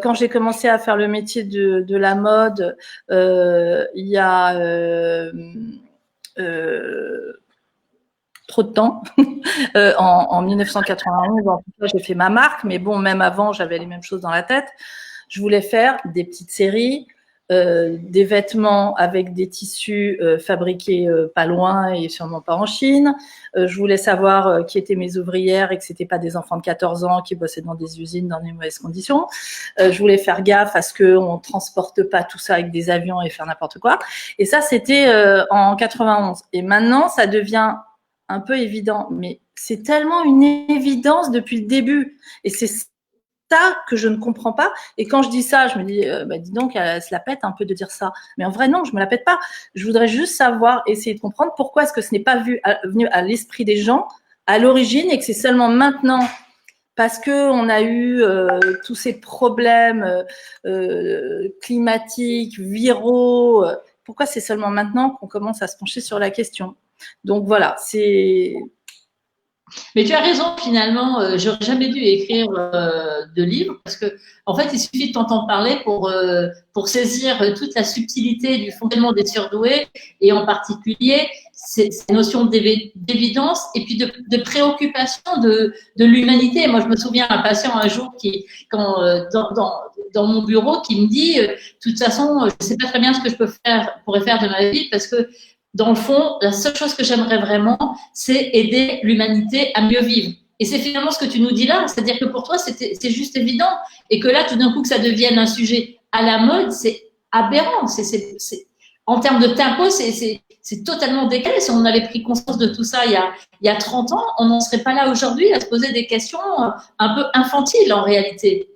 quand j'ai commencé à faire le métier de la mode, il y a trop de temps. En 1991, en tout cas, j'ai fait ma marque, mais bon, même avant, j'avais les mêmes choses dans la tête. Je voulais faire des petites séries, des vêtements avec des tissus fabriqués pas loin et sûrement pas en Chine. Je voulais savoir qui étaient mes ouvrières et que c'était pas des enfants de 14 ans qui bossaient dans des usines dans des mauvaises conditions. Je voulais faire gaffe à ce qu'on transporte pas tout ça avec des avions et faire n'importe quoi. Et ça, c'était en 91. Et maintenant, ça devient un peu évident, mais c'est tellement une évidence depuis le début. Et c'est ça que je ne comprends pas. Et quand je dis ça, je me dis, dis donc, elle se la pète un peu de dire ça. Mais en vrai, non, je me la pète pas. Je voudrais juste savoir, essayer de comprendre pourquoi est-ce que ce n'est pas venu à l'esprit des gens à l'origine et que c'est seulement maintenant parce qu'on a eu tous ces problèmes climatiques, viraux. Pourquoi c'est seulement maintenant qu'on commence à se pencher sur la question? Donc voilà, c'est. Mais tu as raison, finalement, j'aurais jamais dû écrire de livre parce que, en fait, il suffit de t'entendre parler pour saisir toute la subtilité du fonctionnement des surdoués et en particulier ces notions d'évidence et puis de préoccupation de l'humanité. Moi, je me souviens d'un patient un jour dans mon bureau qui me dit, de toute façon, je sais pas très bien ce que pourrais faire de ma vie parce que dans le fond, la seule chose que j'aimerais vraiment, c'est aider l'humanité à mieux vivre. Et c'est finalement ce que tu nous dis là, c'est-à-dire que pour toi, c'est juste évident. Et que là, tout d'un coup, que ça devienne un sujet à la mode, c'est aberrant. En termes de tempo, c'est totalement décalé. Si on avait pris conscience de tout ça il y a 30 ans, on n'en serait pas là aujourd'hui à se poser des questions un peu infantiles en réalité.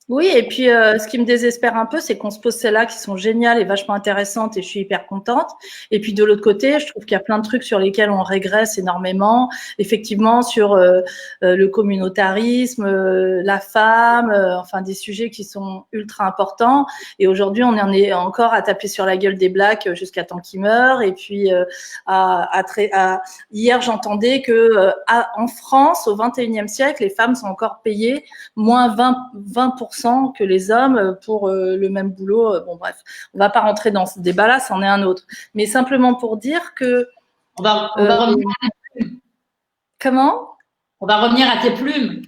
Oui, et puis ce qui me désespère un peu, c'est qu'on se pose celles-là qui sont géniales et vachement intéressantes et je suis hyper contente. Et puis de l'autre côté, je trouve qu'il y a plein de trucs sur lesquels on régresse énormément. Effectivement, sur le communautarisme, la femme, enfin des sujets qui sont ultra importants. Et aujourd'hui, on en est encore à taper sur la gueule des blacks jusqu'à temps qu'ils meurent. Et puis hier, j'entendais que en France, au 21e siècle, les femmes sont encore payées moins 20% que les hommes pour le même boulot. Bon, bref, on va pas rentrer dans ce débat-là, c'en est un autre. Mais simplement pour dire que… On va revenir à tes plumes. Comment ? On va revenir à tes plumes.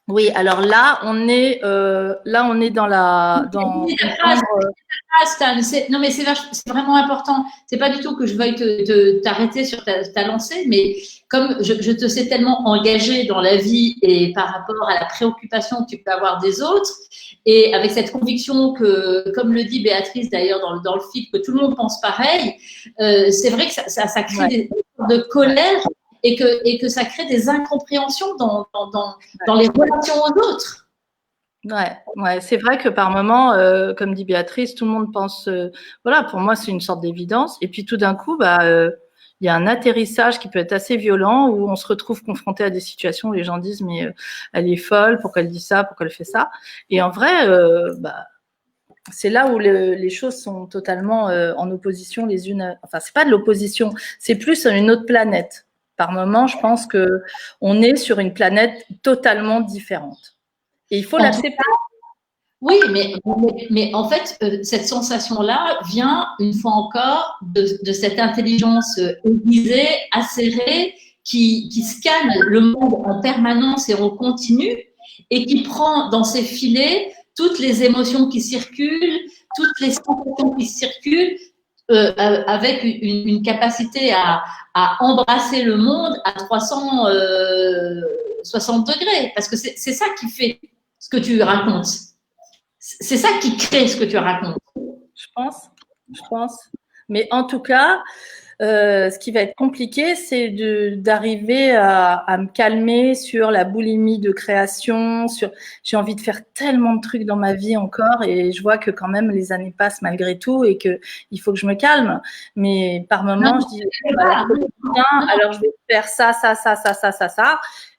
Oui, alors là, on est dans Non, mais c'est vraiment important. C'est pas du tout que je veuille t'arrêter sur ta lancée, mais comme je te sais tellement engagée dans la vie et par rapport à la préoccupation que tu peux avoir des autres, et avec cette conviction que, comme le dit Béatrice d'ailleurs dans le film, que tout le monde pense pareil, c'est vrai que ça crée des de colère et que ça crée des incompréhensions dans les relations aux autres. Ouais, c'est vrai que par moment, comme dit Béatrice, tout le monde pense, voilà, pour moi c'est une sorte d'évidence. Et puis tout d'un coup, il y a un atterrissage qui peut être assez violent où on se retrouve confronté à des situations où les gens disent mais elle est folle, pourquoi elle dit ça, pourquoi elle fait ça. Et en vrai, c'est là où les choses sont totalement en opposition les unes. Enfin, c'est pas de l'opposition, c'est plus une autre planète. Par moment, je pense que on est sur une planète totalement différente. Et il faut l'accepter. Oui, mais en fait, cette sensation-là vient, une fois encore, de cette intelligence aiguisée, acérée, qui scanne le monde en permanence et en continu, et qui prend dans ses filets toutes les émotions qui circulent, toutes les sensations qui circulent, avec une capacité à embrasser le monde à 360 degrés. Parce que c'est ça qui fait ce que tu racontes. C'est ça qui crée ce que tu racontes. Je pense. Mais en tout cas, ce qui va être compliqué, c'est d'arriver à me calmer sur la boulimie de création. J'ai envie de faire tellement de trucs dans ma vie encore et je vois que quand même les années passent malgré tout et que il faut que je me calme. Mais par moments, je dis alors je vais faire ça.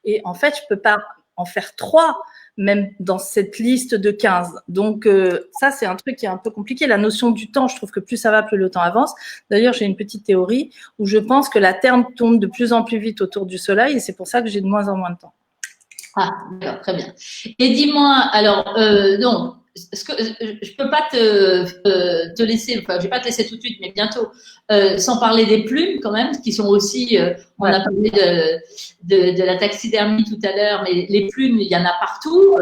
Et en fait, je peux pas en faire 3. Même dans cette liste de 15. Donc, ça, c'est un truc qui est un peu compliqué. La notion du temps, je trouve que plus ça va, plus le temps avance. D'ailleurs, j'ai une petite théorie où je pense que la Terre tourne de plus en plus vite autour du Soleil et c'est pour ça que j'ai de moins en moins de temps. Ah, d'accord, très bien. Et dis-moi, alors, donc, je peux pas te laisser, enfin, je vais pas te laisser tout de suite, mais bientôt, sans parler des plumes quand même, qui sont aussi, on a parlé de la taxidermie tout à l'heure, mais les plumes, il y en a partout,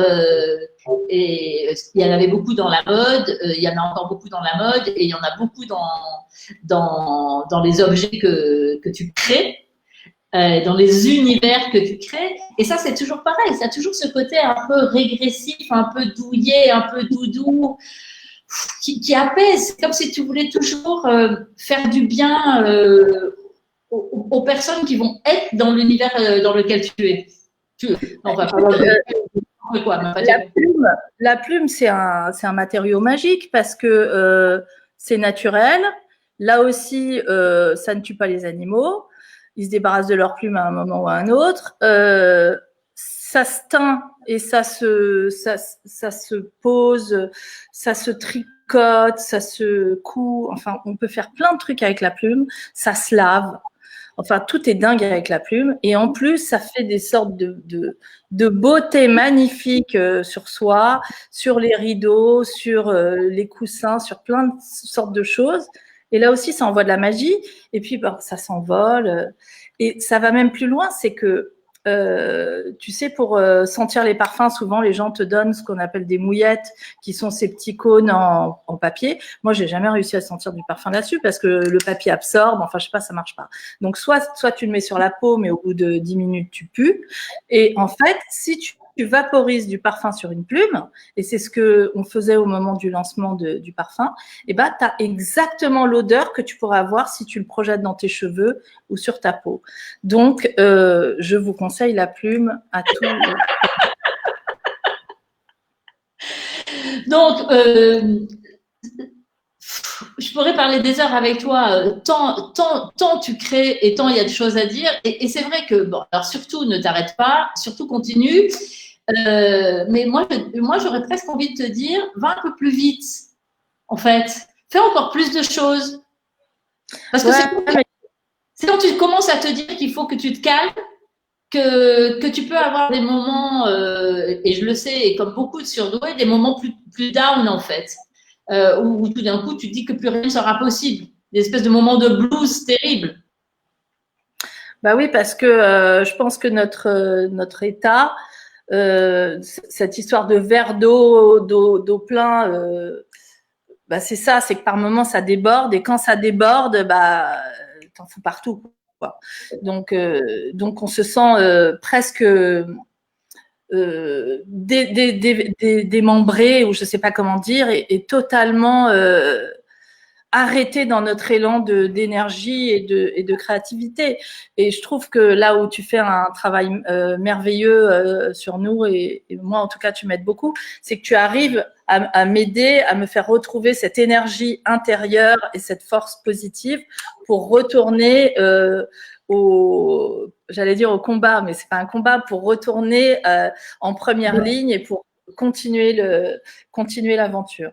et il y en avait beaucoup dans la mode, il y en a encore beaucoup dans la mode, et il y en a beaucoup dans les objets que tu crées. Dans les univers que tu crées. Et ça, c'est toujours pareil. Ça a toujours ce côté un peu régressif, un peu douillet, un peu doudou, qui apaise. C'est comme si tu voulais toujours faire du bien aux personnes qui vont être dans l'univers dans lequel tu es. La plume, c'est un matériau magique parce que c'est naturel. Là aussi, ça ne tue pas les animaux. Ils se débarrassent de leurs plumes à un moment ou à un autre. Ça se teint et ça se pose, ça se tricote, ça se coud. Enfin, on peut faire plein de trucs avec la plume. Ça se lave. Enfin, tout est dingue avec la plume. Et en plus, ça fait des sortes de beauté magnifique sur soi, sur les rideaux, sur les coussins, sur plein de sortes de choses. Et là aussi, ça envoie de la magie. Et puis, ça s'envole. Et ça va même plus loin, c'est que, tu sais, pour sentir les parfums, souvent, les gens te donnent ce qu'on appelle des mouillettes, qui sont ces petits cônes en papier. Moi, j'ai jamais réussi à sentir du parfum là-dessus parce que le papier absorbe. Enfin, je sais pas, ça marche pas. Donc, soit tu le mets sur la peau, mais au bout de 10 minutes, tu pues. Et en fait, si tu vaporises du parfum sur une plume, et c'est ce que on faisait au moment du lancement du parfum, et tu as exactement l'odeur que tu pourras avoir si tu le projettes dans tes cheveux ou sur ta peau. Donc, je vous conseille la plume à tout. Donc, je pourrais parler des heures avec toi, tant tu crées et tant il y a de choses à dire. Et c'est vrai que, bon, alors surtout ne t'arrête pas, surtout continue. Mais moi, j'aurais presque envie de te dire, va un peu plus vite, en fait. Fais encore plus de choses. Parce que c'est quand tu commences à te dire qu'il faut que tu te calmes, que tu peux avoir des moments, et je le sais, et comme beaucoup de surdoués, des moments plus down, en fait. Où tout d'un coup, tu te dis que plus rien ne sera possible. Des espèces de moments de blues terribles. Bah oui, parce que je pense que notre état cette histoire de verre d'eau plein, bah c'est ça, c'est que par moment ça déborde et quand ça déborde, bah t'en fous partout, quoi. Donc on se sent presque démembré, ou je sais pas comment dire, et totalement arrêté dans notre élan d'énergie et de créativité. Et je trouve que là où tu fais un travail merveilleux sur nous, et moi en tout cas tu m'aides beaucoup, c'est que tu arrives à m'aider, à me faire retrouver cette énergie intérieure et cette force positive pour retourner j'allais dire au combat, mais c'est pas un combat, pour retourner en première ligne et pour continuer l'aventure.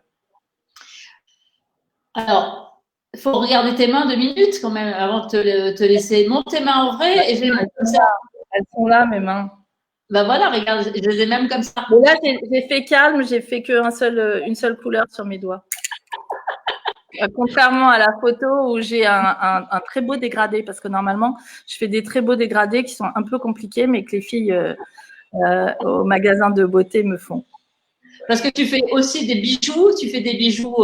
Alors, il faut regarder tes mains 2 minutes quand même avant de te laisser. Monte tes mains en vrai et je les montre comme ça. Elles sont là, mes mains. Ben voilà, regarde, je les ai même comme ça. Et là, j'ai fait calme, j'ai fait qu'une seule couleur sur mes doigts. Contrairement à la photo où j'ai un très beau dégradé, parce que normalement, je fais des très beaux dégradés qui sont un peu compliqués, mais que les filles au magasin de beauté me font. Parce que tu fais aussi des bijoux, tu fais des bijoux,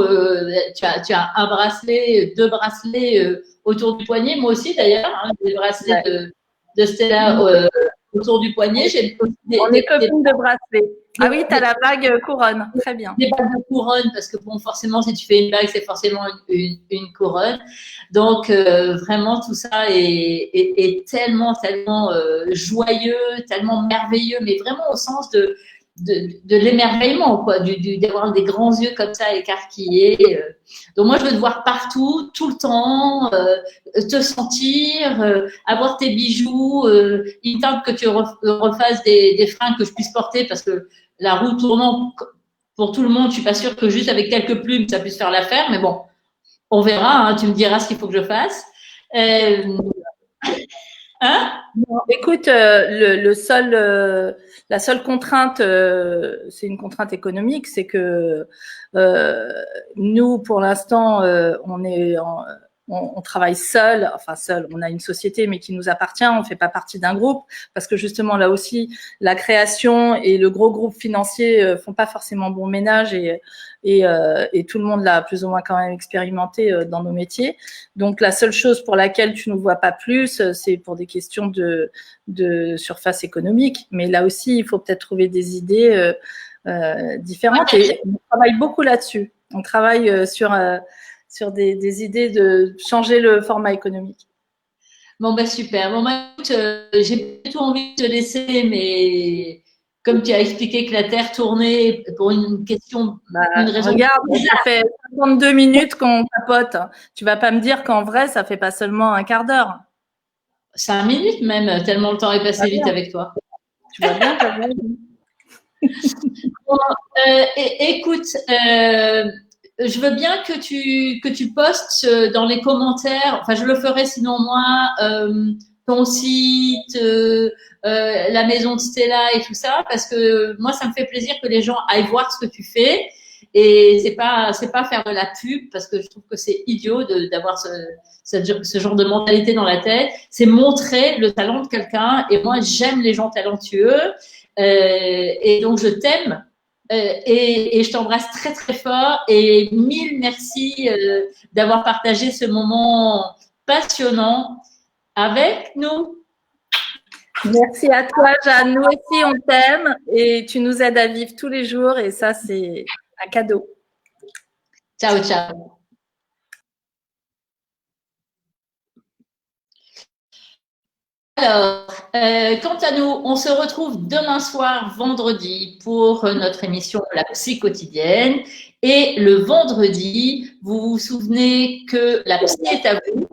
tu as un bracelet, 2 bracelets autour du poignet, moi aussi d'ailleurs, hein, des bracelets de Stella autour du poignet. On est copines de bracelets. Ah oui, tu as la bague couronne, très bien. Des bagues de couronne, parce que bon, forcément, si tu fais une bague, c'est forcément une couronne. Donc, vraiment, tout ça est tellement, tellement joyeux, tellement merveilleux, mais vraiment au sens de l'émerveillement, quoi, d'avoir des grands yeux comme ça écarquillés. Donc moi, je veux te voir partout, tout le temps, te sentir, avoir tes bijoux. Il me tarde que tu refasses des fringues que je puisse porter, parce que la roue tournant pour tout le monde, je suis pas sûre que juste avec quelques plumes, ça puisse faire l'affaire. Mais bon, on verra. Hein, tu me diras ce qu'il faut que je fasse. Hein? Non, écoute, la seule contrainte, c'est une contrainte économique, c'est que nous, pour l'instant, on travaille seul, enfin seul, on a une société mais qui nous appartient, on ne fait pas partie d'un groupe, parce que justement là aussi, la création et le gros groupe financier font pas forcément bon ménage, et tout le monde l'a plus ou moins quand même expérimenté dans nos métiers. Donc la seule chose pour laquelle tu ne vois pas plus, c'est pour des questions de surface économique. Mais là aussi, il faut peut-être trouver des idées différentes. Et on travaille beaucoup là-dessus. On travaille sur des idées de changer le format économique. Bon, ben super. Bon, ben, écoute, j'ai plutôt envie de te laisser, mais comme tu as expliqué que la Terre tournait pour une question, une raison. Regarde, ça fait 52 minutes qu'on papote. Tu vas pas me dire qu'en vrai, ça fait pas seulement un quart d'heure. 5 minutes même, tellement le temps est passé vite avec toi. Tu vois bien, t'as bien. Bon, écoute, je veux bien que tu postes dans les commentaires, enfin je le ferai sinon moi, ton site, la maison de Stella et tout ça, parce que moi ça me fait plaisir que les gens aillent voir ce que tu fais, et c'est pas faire de la pub, parce que je trouve que c'est idiot d'avoir ce genre de mentalité dans la tête. C'est montrer le talent de quelqu'un, et moi j'aime les gens talentueux, et donc je t'aime. Et je t'embrasse très très fort, et mille merci d'avoir partagé ce moment passionnant avec nous. Merci à toi, Jeanne. Nous aussi, on t'aime et tu nous aides à vivre tous les jours, et ça, c'est un cadeau. Ciao, ciao. Alors, quant à nous, on se retrouve demain soir, vendredi, pour notre émission La Psy quotidienne. Et le vendredi, vous vous souvenez que la psy est à vous,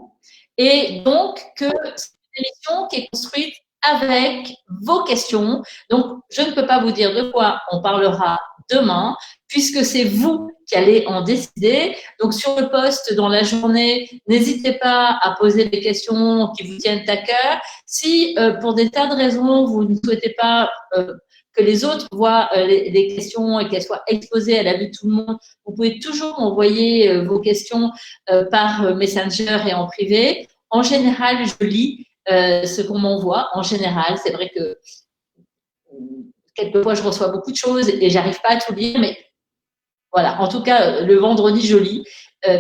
et donc que c'est une émission qui est construite avec vos questions. Donc, je ne peux pas vous dire de quoi on parlera demain, puisque c'est vous qui allez en décider. Donc, sur le post dans la journée, n'hésitez pas à poser des questions qui vous tiennent à cœur. Si, pour des tas de raisons, vous ne souhaitez pas que les autres voient les questions et qu'elles soient exposées à la vue de tout le monde, vous pouvez toujours m'envoyer vos questions par Messenger et en privé. En général, je lis ce qu'on m'envoie. En général, c'est vrai que quelquefois, je reçois beaucoup de choses et j'arrive pas à tout lire, mais voilà. En tout cas, le vendredi, je lis.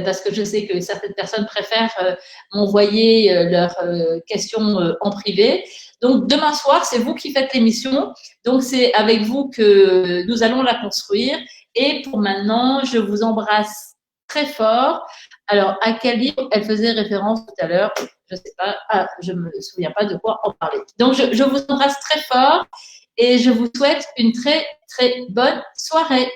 Parce que je sais que certaines personnes préfèrent m'envoyer leurs questions en privé. Donc, demain soir, c'est vous qui faites l'émission. Donc, c'est avec vous que nous allons la construire. Et pour maintenant, je vous embrasse très fort. Alors, à quel livre elle faisait référence tout à l'heure? Je ne sais pas. Ah, je me souviens pas de quoi en parler. Donc, je vous embrasse très fort et je vous souhaite une très, très bonne soirée.